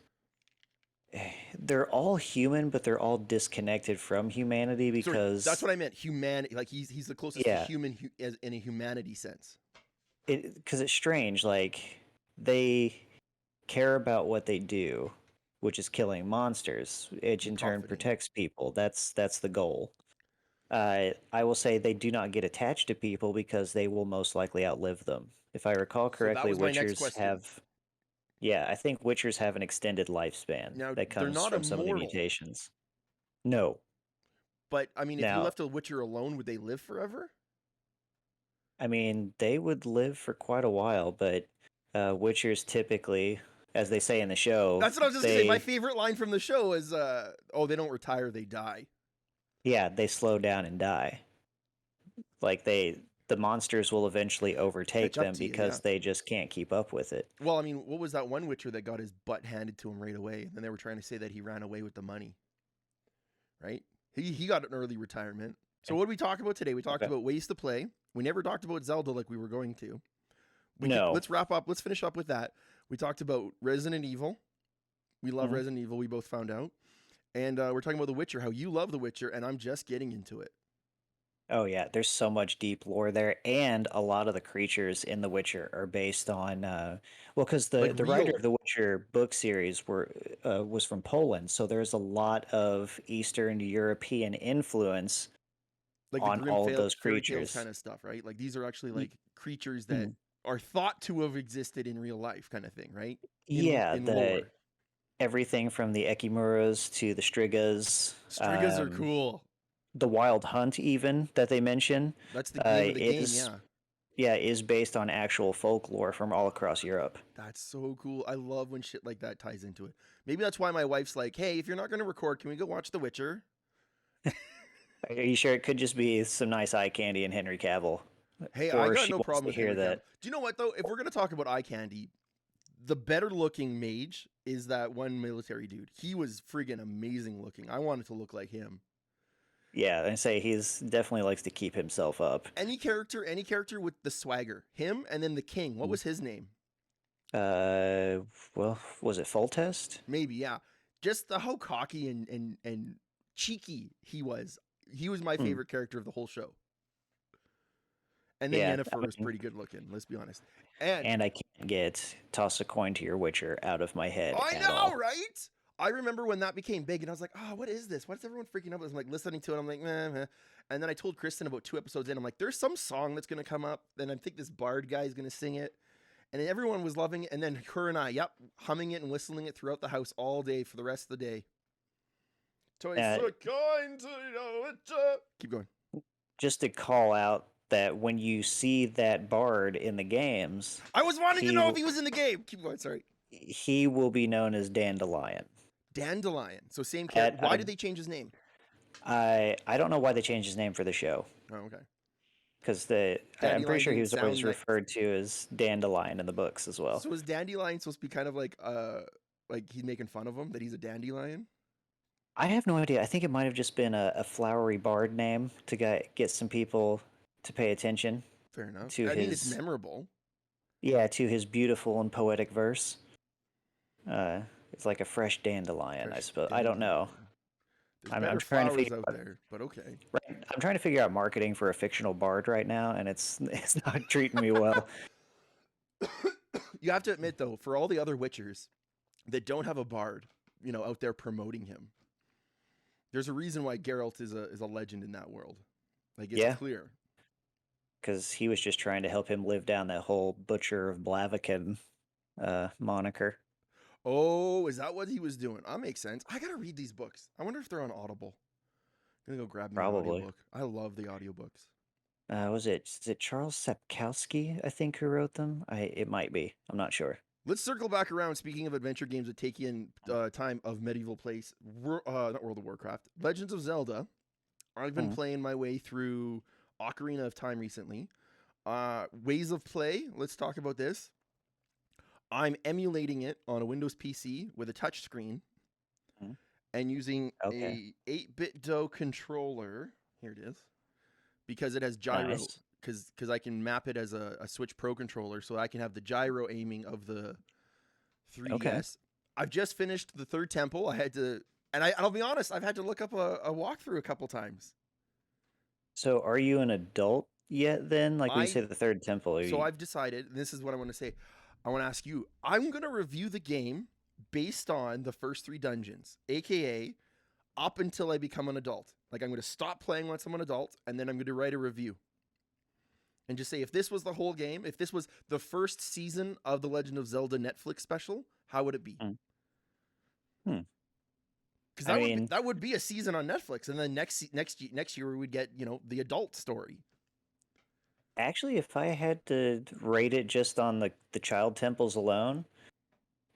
They're all human, but they're all disconnected from humanity because that's what I meant. Humanity, like he's the closest to human in a humanity sense. Because it's strange. Like they care about what they do, which is killing monsters, which in turn protects people. That's the goal. I will say they do not get attached to people because they will most likely outlive them. If I recall correctly, Witchers have... Yeah, I think Witchers have an extended lifespan that comes from some of the mutations. No. But, I mean, if you left a Witcher alone, would they live forever? I mean, they would live for quite a while, but Witchers typically, as they say in the show... That's what I was just going to say. My favorite line from the show is, they don't retire, they die. Yeah, they slow down and die. Like, the monsters will eventually overtake them because they just can't keep up with it. Well, I mean, what was that one Witcher that got his butt handed to him right away? And then they were trying to say that he ran away with the money. Right? He got an early retirement. So what did we talk about today? We talked about ways to play. We never talked about Zelda like we were going to. Let's wrap up. Let's finish up with that. We talked about Resident Evil. We love Resident Evil. We both found out. And we're talking about The Witcher, how you love The Witcher, and I'm just getting into it. Oh yeah, there's so much deep lore there, and a lot of the creatures in The Witcher are based on, because the writer of the Witcher book series was from Poland, so there's a lot of Eastern European influence on all of those creatures, kind of stuff, right? Like these are actually like creatures that are thought to have existed in real life, kind of thing, right? In lore. Everything from the Ekimuras to the Strigas. Strigas are cool. The Wild Hunt, even, that they mention. That's the name of the game, yeah. Yeah, is based on actual folklore from all across Europe. That's so cool. I love when shit like that ties into it. Maybe that's why my wife's like, hey, if you're not going to record, can we go watch The Witcher? Are you sure it could just be some nice eye candy and Henry Cavill? Hey, I got no problem with Henry Cavill. Do you know what, though? If we're going to talk about eye candy, The better looking mage is that one military dude. He was friggin' amazing looking. I wanted to look like him. Yeah, I say he's definitely likes to keep himself up. Any character with the swagger. Him and then the king. What was his name? Well, was it Full Test? Maybe, yeah. Just how cocky and cheeky he was. He was my favorite character of the whole show. And then Yennefer was pretty good looking, let's be honest. And I can't toss a coin to your Witcher out of my head. I know, right? I remember when that became big, and I was like, "Oh, what is this? What's everyone freaking out?" I'm like listening to it. I'm like, meh, meh. And then I told Kristen about 2 episodes in. I'm like, "There's some song that's gonna come up, and I think this bard guy is gonna sing it." And everyone was loving it. And then her and I, humming it and whistling it throughout the house all day for the rest of the day. So keep going. Just to call out that when you see that bard in the games, I was wanting to know if he was in the game. Keep going. Sorry. He will be known as Dandelion. Dandelion. So same character. Why did they change his name? I don't know why they changed his name for the show. Oh, okay. Because I'm pretty sure he was always referred to as Dandelion in the books as well. So is Dandelion supposed to be kind of like he's making fun of him that he's a dandelion? I have no idea. I think it might have just been a flowery bard name to get some people to pay attention. Fair enough. I mean, it's memorable. Yeah, to his beautiful and poetic verse. It's like a fresh dandelion, I suppose. I don't know. I'm trying to figure out there, but okay. Right. I'm trying to figure out marketing for a fictional bard right now, and it's not treating me well. You have to admit, though, for all the other Witchers that don't have a bard, out there promoting him, there's a reason why Geralt is a legend in that world. Like, it's clear. Because he was just trying to help him live down that whole Butcher of Blaviken moniker. Oh, is that what he was doing? That makes sense. I gotta read these books. I wonder if they're on Audible. I'm gonna go grab me an audiobook. I love the audiobooks. Was it Charles Sapkowski, I think, who wrote them? It might be. I'm not sure. Let's circle back around. Speaking of adventure games that take you in time of medieval place, not World of Warcraft, Legends of Zelda. I've been playing my way through Ocarina of Time recently. Ways of play. Let's talk about this. I'm emulating it on a Windows PC with a touch screen and using a 8-bit DOE controller. Here it is. Because it has gyro. Because I can map it as a Switch Pro controller, so I can have the gyro aiming of the 3DS. Okay. I've just finished the third temple. I had to, and I'll be honest, I've had to look up a walkthrough a couple times. So are you an adult yet then? Like when you say the third temple. So I've decided, and this is what I want to say. I want to ask you, I'm going to review the game based on the first 3 dungeons, aka up until I become an adult. Like, I'm going to stop playing once I'm an adult, and then I'm going to write a review. And just say, if this was the whole game, if this was the first season of The Legend of Zelda Netflix special, how would it be? Because that would be a season on Netflix, and then next year we would get the adult story. Actually, if I had to rate it just on the child temples alone,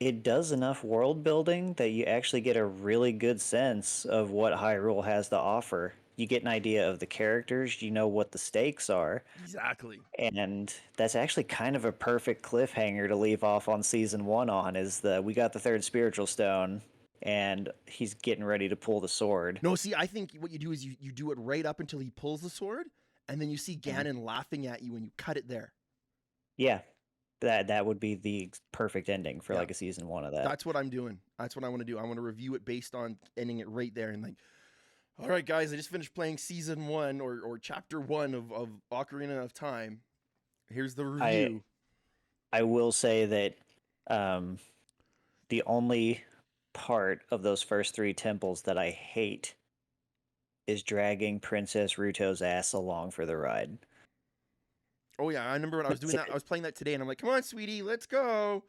it does enough world building that you actually get a really good sense of what Hyrule has to offer. You get an idea of the characters, you know what the stakes are. Exactly. And that's actually kind of a perfect cliffhanger to leave off on season 1 on, is we got the 3rd spiritual stone, and he's getting ready to pull the sword. No, see, I think what you do is you do it right up until he pulls the sword, and then you see Ganon laughing at you when you cut it there. Yeah. That would be the perfect ending for like a season 1 of that. That's what I'm doing. That's what I want to do. I want to review it based on ending it right there, and like, all right, guys, I just finished playing season 1 or chapter 1 of Ocarina of Time. Here's the review. I will say that the only part of those first 3 temples that I hate is dragging Princess Ruto's ass along for the ride. Oh yeah, I remember when I was doing that. I was playing that today, and I'm like, "Come on, sweetie, let's go."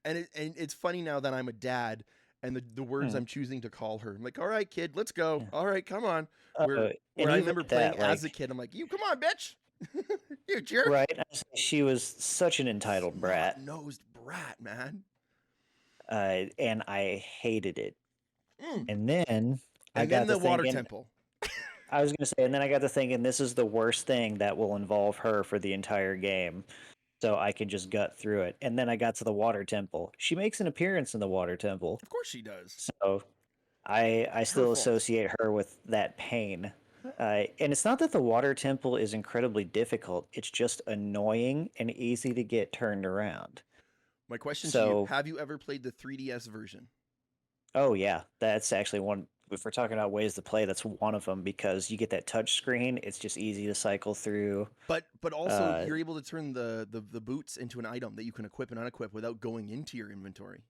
And it's funny now that I'm a dad, and the words I'm choosing to call her. I'm like, "All right, kid, let's go. Yeah. All right, come on." Where I remember playing as a kid, I'm like, "You come on, bitch, you jerk." Right? She was such an entitled brat. Nosed brat, man. And I hated it. And then I got the water temple. I was going to say, and then I got to thinking, this is the worst thing that will involve her for the entire game. so I could just gut through it. And then I got to the water temple. She makes an appearance in the water temple. Of course she does. So I still associate her with that pain. And it's not that the water temple is incredibly difficult. It's just annoying and easy to get turned around. My question to you, have you ever played the 3DS version? Oh, yeah. That's actually one. If we're talking about ways to play, that's one of them because you get that touch screen. It's just easy to cycle through. But also, you're able to turn the boots into an item that you can equip and unequip without going into your inventory.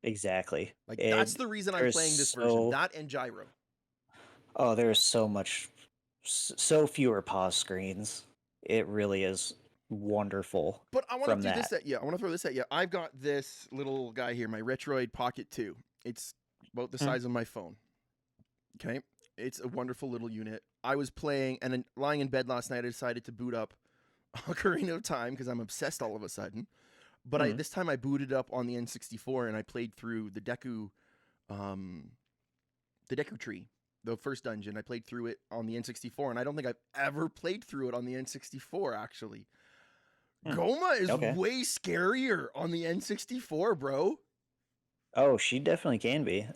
Exactly. Like, that's the reason I'm playing this version. That and gyro. Oh, there's so fewer pause screens. It really is wonderful. But I want to do this at you. I want to throw this at you. I've got this little guy here, my Retroid Pocket 2. It's about the size of my phone. Okay? It's a wonderful little unit. I was playing, and then lying in bed last night, I decided to boot up Ocarina of Time because I'm obsessed all of a sudden. But this time I booted up on the N64 and I played through the Deku tree, the first dungeon. I played through it on the N64, and I don't think I've ever played through it on the N64, actually. Goma is way scarier on the N64, bro. Oh, she definitely can be.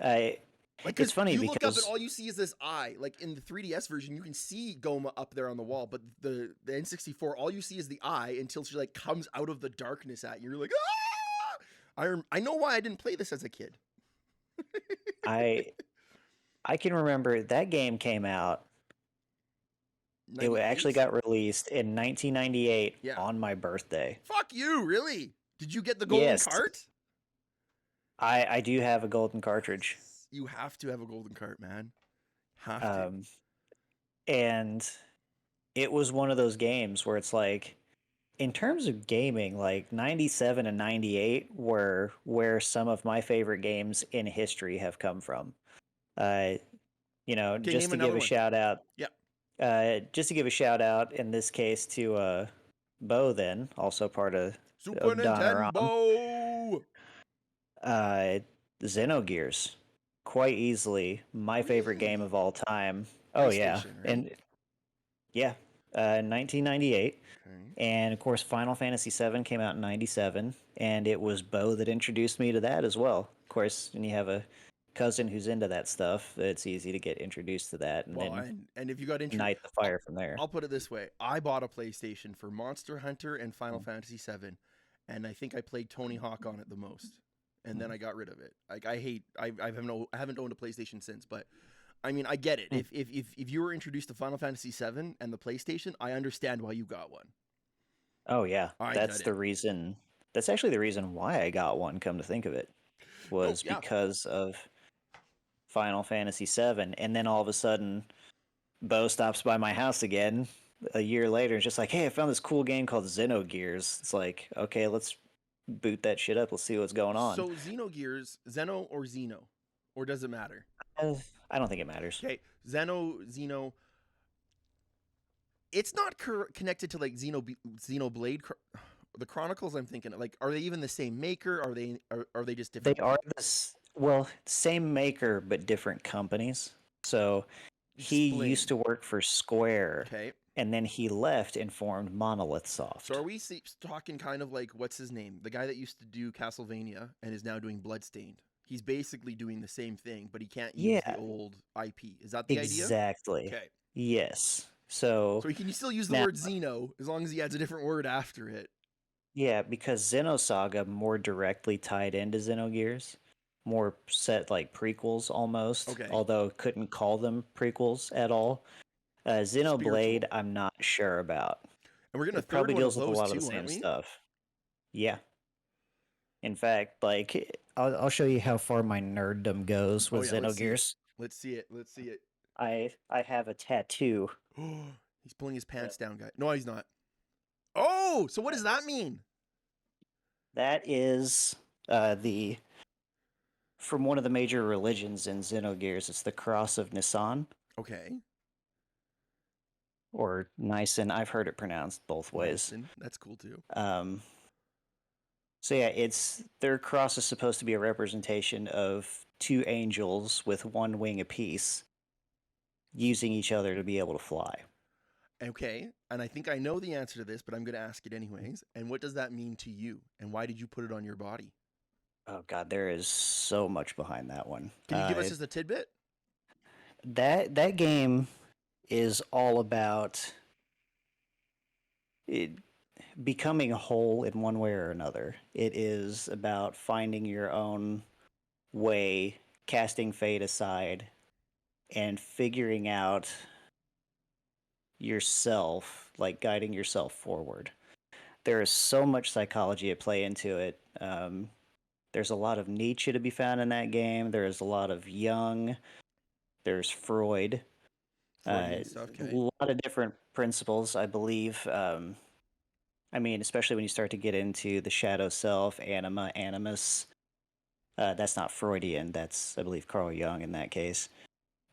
It's funny you because look up and all you see is this eye. Like in the 3DS version, you can see Goma up there on the wall, but the N64, all you see is the eye until she like comes out of the darkness at you. You're like, ah! I know why I didn't play this as a kid. I can remember that game came out. 98? It actually got released in 1998 on my birthday. Fuck you, really? Did you get the golden cart? I do have a golden cartridge. You have to have a golden cart, man. Have to. And it was one of those games where it's like, in terms of gaming, like 97 and 98 were where some of my favorite games in history have come from. Just to give a shout out. Yeah. Just to give a shout out in this case to Bo, then also part of Super Nintendo. Xenogears, quite easily my favorite game of all time. Oh yeah, right? and 1998, and of course Final Fantasy VII came out in 97, and it was Bo that introduced me to that as well. Of course, when you have a cousin who's into that stuff, it's easy to get introduced to that, and if you got ignite the fire from there. I'll put it this way: I bought a PlayStation for Monster Hunter and Final Fantasy VII, and I think I played Tony Hawk on it the most. And then I got rid of it. Like I haven't owned a PlayStation since, but I mean I get it. If you were introduced to Final Fantasy VII and the PlayStation, I understand why you got one. Oh yeah, that's the reason. That's actually the reason why I got one. Come to think of it, was because of Final Fantasy VII, and then all of a sudden, Bo stops by my house again a year later, and just like, hey, I found this cool game called Xenogears. It's like, okay, let's boot that shit up. Let's see what's going on. So Xenogears, Xeno or Xeno, or does it matter? I don't think it matters. Okay, Xeno. It's not connected to like Xenoblade. The Chronicles. I'm thinking like, are they even the same maker? Are they just different? They are same maker but different companies. So he used to work for Square. Okay. And then he left and formed Monolith Soft. So are we talking kind of like, what's his name? The guy that used to do Castlevania and is now doing Bloodstained. He's basically doing the same thing, but he can't use the old IP. Is that the idea? Exactly. Okay. Yes. So he can still use the word Xeno as long as he adds a different word after it. Yeah, because Xenosaga more directly tied into Xenogears. More set like prequels almost. Okay. Although couldn't call them prequels at all. Xenoblade, I'm not sure about. And we're gonna probably deals with a lot of the same stuff. Yeah. In fact, like I'll show you how far my nerddom goes with Xenogears. Let's see it. I have a tattoo. He's pulling his pants down, guy. No, he's not. Oh, so what does that mean? That is from one of the major religions in Xenogears. It's the Cross of Nisan. Okay. Or Nisan. I've heard it pronounced both ways. Nisan. That's cool too. So yeah, their cross is supposed to be a representation of two angels with one wing apiece, using each other to be able to fly. Okay, and I think I know the answer to this, but I'm going to ask it anyways. And what does that mean to you? And why did you put it on your body? Oh God, there is so much behind that one. Can you give us just a tidbit? That game is all about it becoming whole in one way or another. It is about finding your own way, casting fate aside, and figuring out yourself, like guiding yourself forward. There is so much psychology at play into it. There's a lot of Nietzsche to be found in that game. There's a lot of Jung. There's Freud. Freudian stuff, A okay. lot of different principles, I believe. I mean, especially when you start to get into the shadow self, anima, animus. That's not Freudian. That's, I believe, Carl Jung in that case.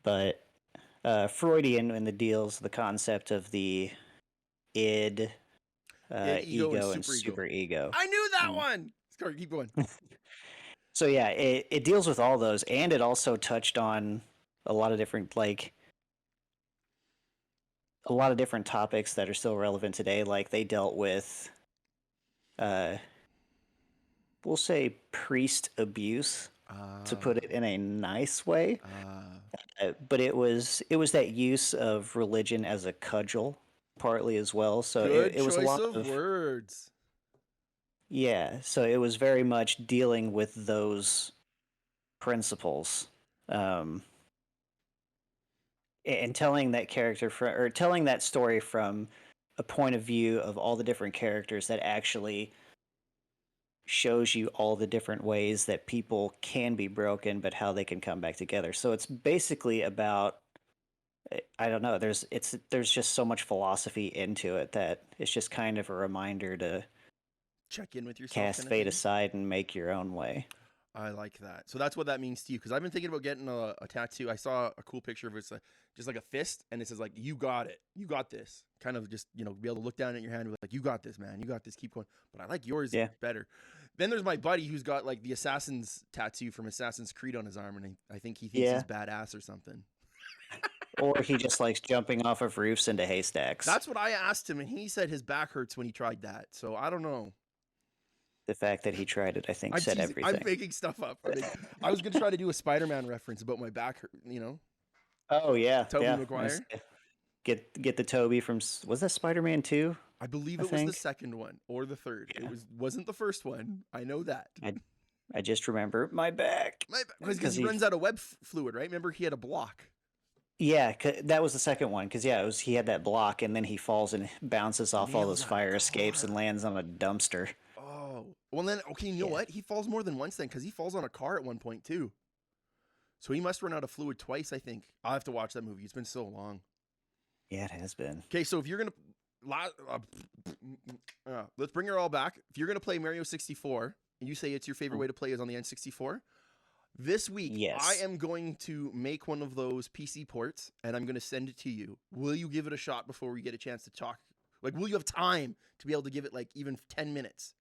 But Freudian in the deals the concept of the id, ego, and super ego. I knew that one. Sorry, keep going. So yeah, it deals with all those, and it also touched on a lot of different topics that are still relevant today. Like they dealt with, uh, we'll say priest abuse, to put it in a nice way. But it was that use of religion as a cudgel, partly as well. So good it was a choice lot of words. Yeah, so it was very much dealing with those principles, and telling that or telling that story from a point of view of all the different characters that actually shows you all the different ways that people can be broken, but how they can come back together. So it's basically about, I don't know. There's just so much philosophy into it that it's just kind of a reminder to check in with yourself, cast fate aside and make your own way. I like that. So that's what that means to you, because I've been thinking about getting a tattoo. I saw a cool picture of it. It's just like a fist, and it says like, "You got it, you got this." Kind of just, be able to look down at your hand and be like, "You got this, man, you got this. Keep going." But I like yours better. Then there's my buddy who's got like the Assassin's tattoo from Assassin's Creed on his arm, and I think he thinks he's badass or something. Or he just likes jumping off of roofs into haystacks. That's what I asked him, and he said his back hurts when he tried that. So I don't know. The fact that he tried it, I think, said everything. I'm making stuff up. I was going to try to do a Spider-Man reference about my back hurt, Oh, yeah. Tobey Maguire. Get the Toby from, was that Spider-Man 2? I believe it was the second one or the third. Yeah. It wasn't the first one. I know that. I just remember my back. Because he runs out of web fluid, right? Remember, he had a block. Yeah, that was the second one. Because, he had that block, and then he falls and bounces off all those fire escapes and lands on a dumpster. Oh. Well, then, okay, you know what? He falls more than once then, because he falls on a car at one point, too. So he must run out of fluid twice, I think. I'll have to watch that movie. It's been so long. Yeah, it has been. Okay, so if you're going to... let's bring her all back. If you're going to play Mario 64, and you say it's your favorite way to play is on the N64, this week, I am going to make one of those PC ports, and I'm going to send it to you. Will you give it a shot before we get a chance to talk? Like, will you have time to be able to give it, like, even 10 minutes?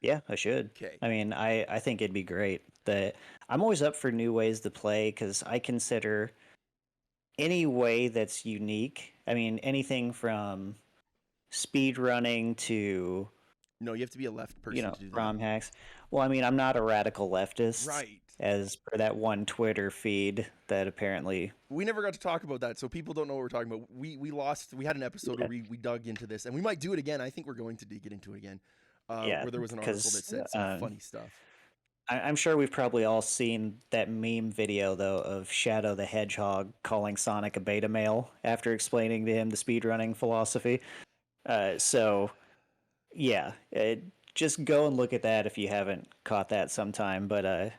Yeah, I should. Okay. I mean, I think it'd be great. I'm always up for new ways to play, because I consider any way that's unique. I mean, anything from speed running to... No, you have to be a left person to do that. ROM hacks. Well, I mean, I'm not a radical leftist. Right. As per that one Twitter feed that apparently... We never got to talk about that, so people don't know what we're talking about. We had an episode where we dug into this, and we might do it again. I think we're going to get into it again. Where there was an article that said some funny stuff. I'm sure we've probably all seen that meme video, though, of Shadow the Hedgehog calling Sonic a beta male after explaining to him the speedrunning philosophy. So, yeah, just go and look at that if you haven't caught that sometime. But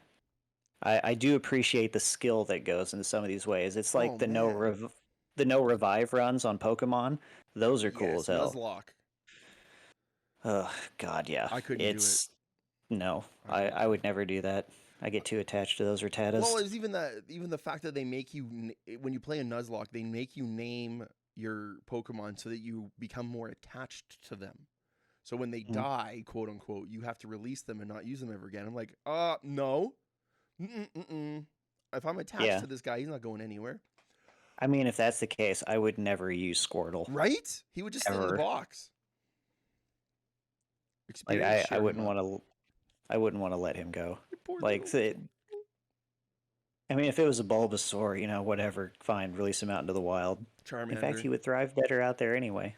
I do appreciate the skill that goes into some of these ways. It's like the no revive runs on Pokemon. Those are cool as hell. Nuzlocke. Oh, God, yeah. I couldn't do it. No, I would never do that. I get too attached to those Rattatas. Well, it's even the fact that they make you, when you play a Nuzlocke, they make you name your Pokemon so that you become more attached to them. So when they die, quote unquote, you have to release them and not use them ever again. I'm like, no. If I'm attached to this guy, he's not going anywhere. I mean, if that's the case, I would never use Squirtle. Right? He would just stay in the Ever. box. Like Experience I sharing wouldn't month. want to. I wouldn't want to let him go. Your poor Like, little. I mean, if it was a Bulbasaur, whatever, fine, release him out into the wild. In fact, Charmander. he would thrive better out there anyway.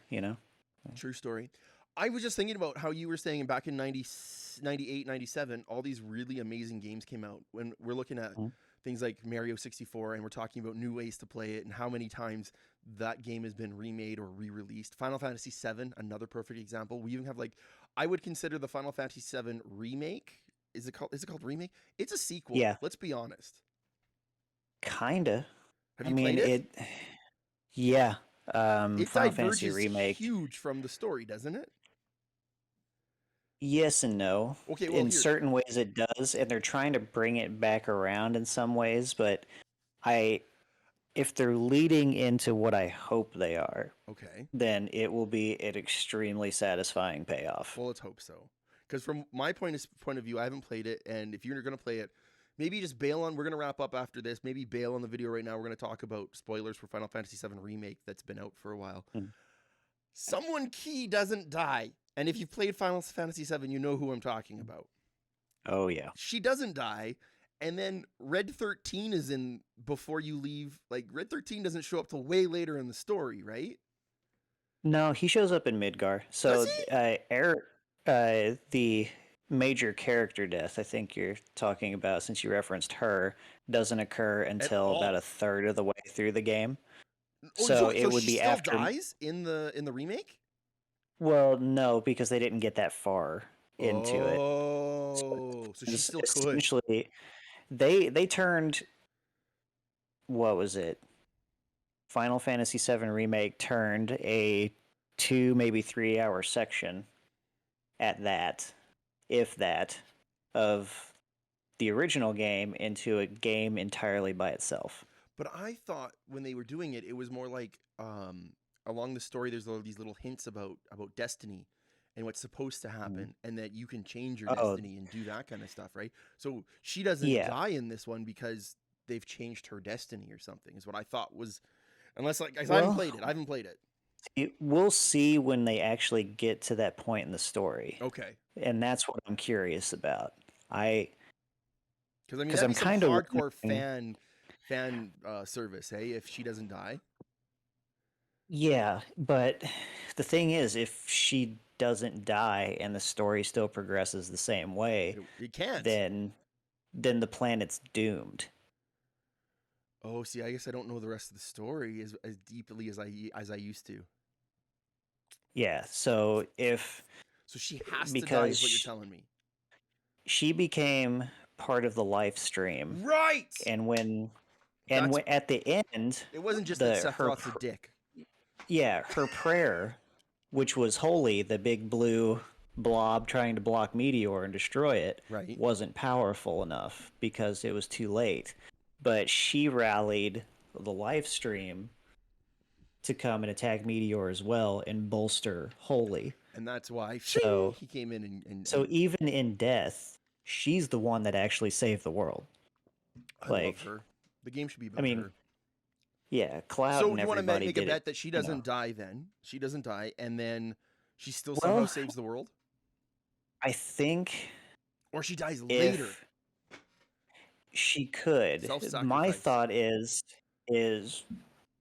True story. I was just thinking about how you were saying back in 98, 97, all these really amazing games came out. When we're looking at Mhm. things like Mario 64 and we're talking about new ways to play it and how many times that game has been remade or re-released. Final Fantasy 7, another perfect example. We even have I would consider the Final Fantasy 7 remake. Is it called remake? It's a sequel. Yeah, Let's be honest. kinda. Have I you mean, played it? Yeah. It Final Fantasy diverges remake. huge from the story, doesn't it? Yes and no. Okay, well In here. certain ways, it does, and they're trying to bring it back around in some ways. But I, if they're leading into what I hope they are, Okay. then it will be an extremely satisfying payoff. Well, let's hope so. Because from my point of view, I haven't played it, and if you're going to play it, maybe just bail on. We're going to wrap up after this. Maybe bail on the video right now. We're going to talk about spoilers for Final Fantasy VII Remake that's been out for a while. Mm. Someone key doesn't die, and if you've played Final Fantasy VII, you know who I'm talking about. Oh yeah. She doesn't die, and then Red 13 is in before you leave. Like Red 13 doesn't show up till way later in the story, right? No, he shows up in Midgar. Does So, he? the major character death I think you're talking about, since you referenced her, doesn't occur At until about a all? third of the way through the game. Oh, So it so would she be still after. dies in the remake? Well, no, because they didn't get that far into it. So Oh, so she still could. essentially, they turned, what was it? Final Fantasy VII Remake turned a 2 maybe 3 hour section at that, if that, of the original game into a game entirely by itself. But I thought when they were doing it, it was more like along the story. There's all these little hints about destiny and what's supposed to Mm. happen, and that you can change your Oh, destiny and do that kind of stuff, right? So she doesn't yeah. die in this one because they've changed her destiny or something. Is what I thought was, unless I haven't Well, played it. I haven't played it. we'll see when they actually get to that point in the story. Okay, And that's what I'm curious about. I because I mean because that'd I'm be some kind of hardcore wondering. fan service, hey, if she doesn't die. Yeah, but the thing is, if she doesn't die and the story still progresses the same way, It can't. then the planet's doomed. Oh, see, I guess I don't know the rest of the story as deeply as I used to. Yeah, so if So she has to die, because is what you're telling me. she became part of the life stream, Right. and That's. at the end, It wasn't just that the her Sephiroth's a dick. yeah, her prayer, which was holy, the big blue blob trying to block Meteor and destroy it, Right. wasn't powerful enough because it was too late. But she rallied the live stream to come and attack Meteor as well and bolster Holy. And that's why So he came in so even in death, she's the one that actually saved the world. I love Like, her. The game should be I about mean, her. yeah, Cloud So and you want to everybody make a did it, bet that she you know. doesn't die then? She doesn't die, and then she still somehow Well, saves the world? I think Or she dies later? if she could. My Self-sacrifice. thought is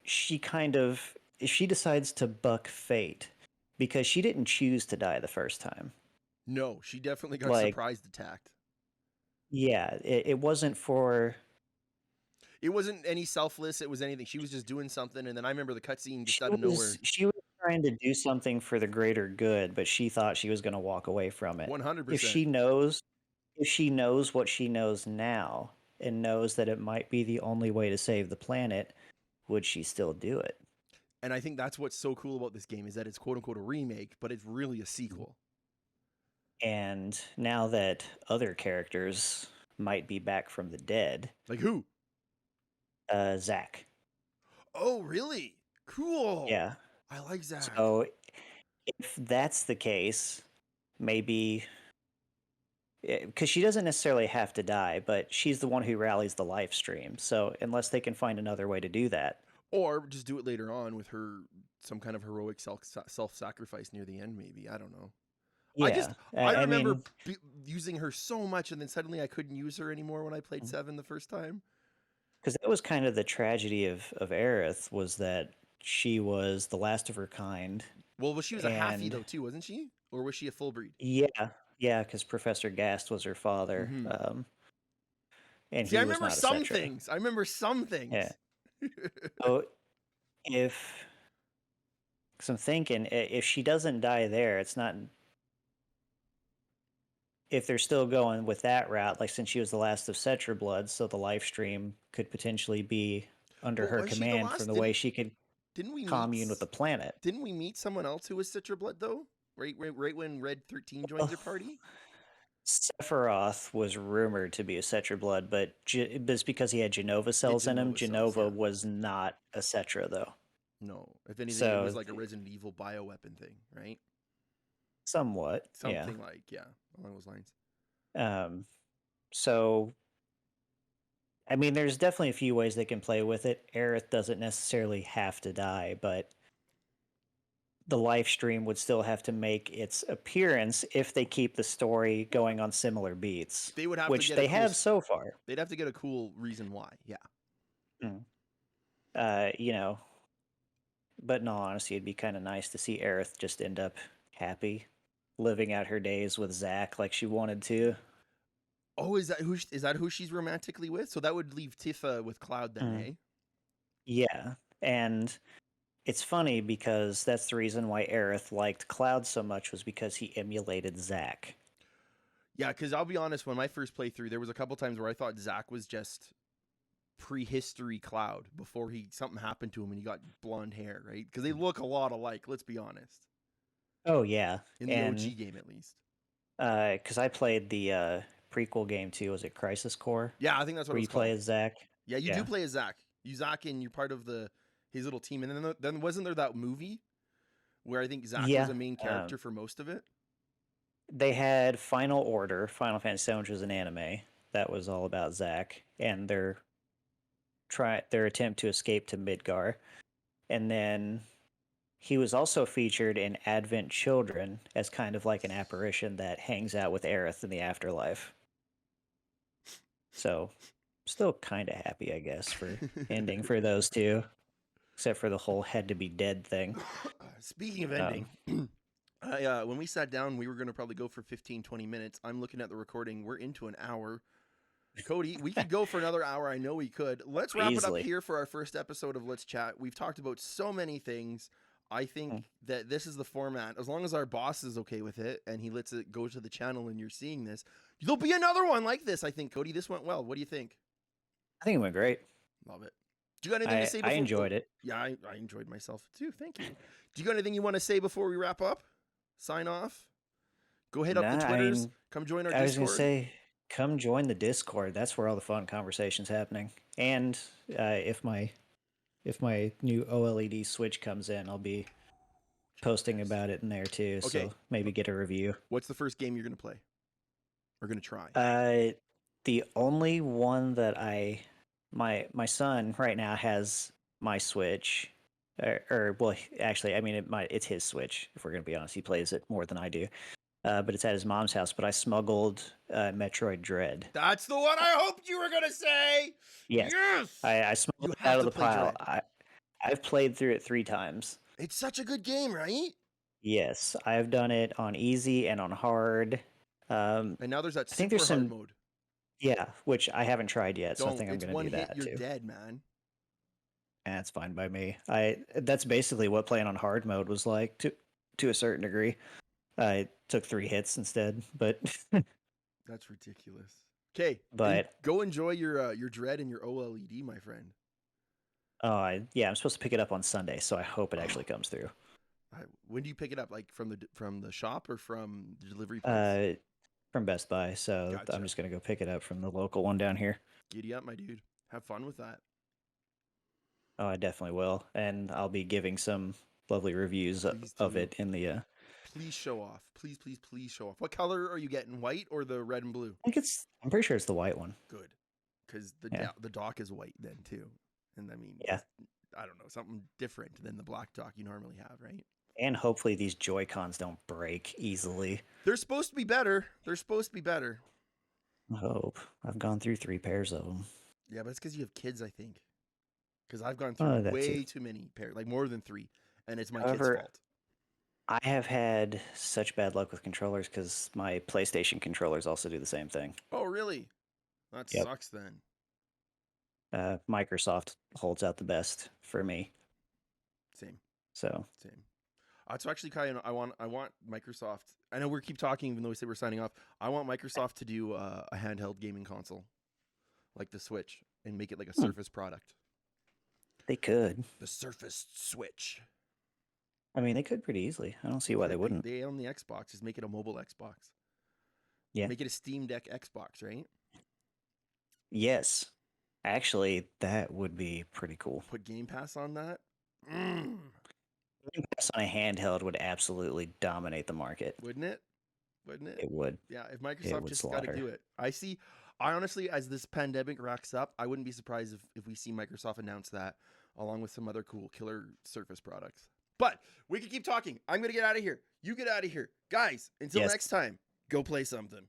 she kind of, if she decides to buck fate, because she didn't choose to die the first time. No, she definitely got Like, surprise attacked. yeah, it wasn't for. It wasn't any selfless. It was anything. She was just doing something, and then I remember the cutscene just She out of nowhere. she was trying to do something for the greater good, but she thought she was going to walk away from it. 100%. If she knows what she knows now and knows that it might be the only way to save the planet, would she still do it? And I think that's what's so cool about this game is that it's quote unquote a remake, but it's really a sequel. And now that other characters might be back from the dead, Like who? Zack. Oh, really? Cool. Yeah. I like Zach. So if that's the case, maybe because she doesn't necessarily have to die, but she's the one who rallies the live stream. So unless they can find another way to do that, Or just do it later on with her, some kind of heroic self-sacrifice near the end, maybe. I don't know. Yeah, I I remember mean, using her so much, and then suddenly I couldn't use her anymore when I played 7 the first time. because that was kind of the tragedy of Aerith, was that she was the last of her kind, Well, she was a halfie and though too, wasn't she? Or was she a full breed? yeah, yeah, because Professor Gast was her father, Mm-hmm. and See, I he was remember not a some Cetra. things. I remember some Yeah. things. So if, because I'm thinking, if she doesn't die there, it's not. If they're still going with that route, like since she was the last of Cetra blood, so the life stream could potentially be under But her was she the command from last? the way she could Didn't we meet commune with the planet. didn't we meet someone else who was Citra blood though? Right when Red 13 joins Well, your party? Sephiroth was rumored to be a Cetra blood, but it's because he had Genova He had cells in him. Genova cells, Genova yeah. was not a Cetra, though. No. If anything, it was So, like a Resident Evil bioweapon thing, right? somewhat, yeah. Something like, yeah, along those lines. Um, so, I mean, there's definitely a few ways they can play with it. Aerith doesn't necessarily have to die, but the live stream would still have to make its appearance if they keep the story going on similar beats, They would have to which get a they cool have so far. they'd have to get a cool reason why. Yeah. Mm. You know, but in all honesty, it'd be kind of nice to see Aerith just end up happy, living out her days with Zack like she wanted to. Oh, is that who she's romantically with? So that would leave Tifa with Cloud then, Mm. eh? Yeah, and it's funny because that's the reason why Aerith liked Cloud so much, was because he emulated Zack. Yeah, because I'll be honest, when my first playthrough, there was a couple times where I thought Zack was just prehistory Cloud before something happened to him and he got blonde hair, right? Because they look a lot alike. Let's be honest. Oh yeah, In the and OG game, at least. because I played the prequel game too. Was it Crisis Core? Yeah, I think that's what Where it you was play called. as Zack? Yeah, you do Yeah. play as Zack. You Zack, and you're part of his little team. And then wasn't there that movie where I think Zack was Yeah. a main character for most of it? They had Final Order, Final Fantasy VII, which was an anime that was all about Zack and their attempt to escape to Midgar, and then he was also featured in Advent Children as kind of like an apparition that hangs out with Aerith in the afterlife. So, still kind of happy, I guess, for ending for those two, except for the whole had to be dead thing. Speaking of ending, when we sat down, we were going to probably go for 15, 20 minutes. I'm looking at the recording. We're into an hour. Cody, we could go for another hour. I know we could. Let's wrap it up Easily. here for our first episode of Let's Chat. We've talked about so many things. I think that this is the format. As long as our boss is okay with it and he lets it go to the channel and you're seeing this, there'll be another one like this, I think. Cody, this went well. What do you think? I think it went great. Love it. Do you got anything to say before? I enjoyed it. Yeah, I enjoyed myself too. Thank you. Do you got anything you want to say before we wrap up? Sign off? Go hit up the Twitters. Come join our Discord. I was going to say, come join the Discord. That's where all the fun conversation's happening. And if my new OLED Switch comes in, I'll be posting about it in there too. Okay. So maybe get a review. What's the first game you're going to play? Or going to try? The only one that my son right now has my Switch. Well, actually, I mean, it's his Switch. If we're going to be honest, he plays it more than I do. But it's at his mom's house. But I smuggled Metroid Dread. That's the one I hoped you were gonna say. Yes. I smuggled it out of the pile. I've played through it 3 times. It's such a good game, right? Yes, I've done it on easy and on hard. And now there's that super hard mode. Yeah, which I haven't tried yet, so I think I'm going to do that too. You're dead, man. That's fine by me. That's basically what playing on hard mode was like to a certain degree. I took 3 hits instead, but that's ridiculous. Okay, but go enjoy your Dread and your OLED, my friend. Oh, yeah, I'm supposed to pick it up on Sunday, so I hope it actually comes through. When do you pick it up? Like from the shop or from the delivery place? From Best Buy. So gotcha. I'm just gonna go pick it up from the local one down here. Giddy up, my dude. Have fun with that. Oh, I definitely will, and I'll be giving some lovely reviews of it in the. Please show off. Please show off. What color are you getting? White or the red and blue? I'm pretty sure it's the white one. Good, because the dock is white then too. And I mean, yeah, I don't know, something different than the black dock you normally have, right? And hopefully these Joy-Cons don't break easily. They're supposed to be better. They're supposed to be better. I hope. I've gone through 3 pairs of them. Yeah, but it's because you have kids, I think. Because I've gone through way too many pairs, like more than 3, and it's my kid's fault. I have had such bad luck with controllers because my PlayStation controllers also do the same thing. Oh, really? That sucks then. Microsoft holds out the best for me. Same. So actually, Kai, I want Microsoft. I know we keep talking, even though we say we're signing off. I want Microsoft to do a handheld gaming console, like the Switch, and make it like a Surface product. They could. The Surface Switch. I mean, they could pretty easily. I don't see why they wouldn't. They own the Xbox. Just make it a mobile Xbox. Yeah. Make it a Steam Deck Xbox, right? Yes. Actually, that would be pretty cool. Put Game Pass on that. Game Pass on a handheld would absolutely dominate the market. Wouldn't it? Wouldn't it? It would. Yeah, if Microsoft just got to do it. I honestly, as this pandemic racks up, I wouldn't be surprised if we see Microsoft announce that along with some other cool killer Surface products. But we can keep talking. I'm going to get out of here. You get out of here. Guys, until next time, go play something.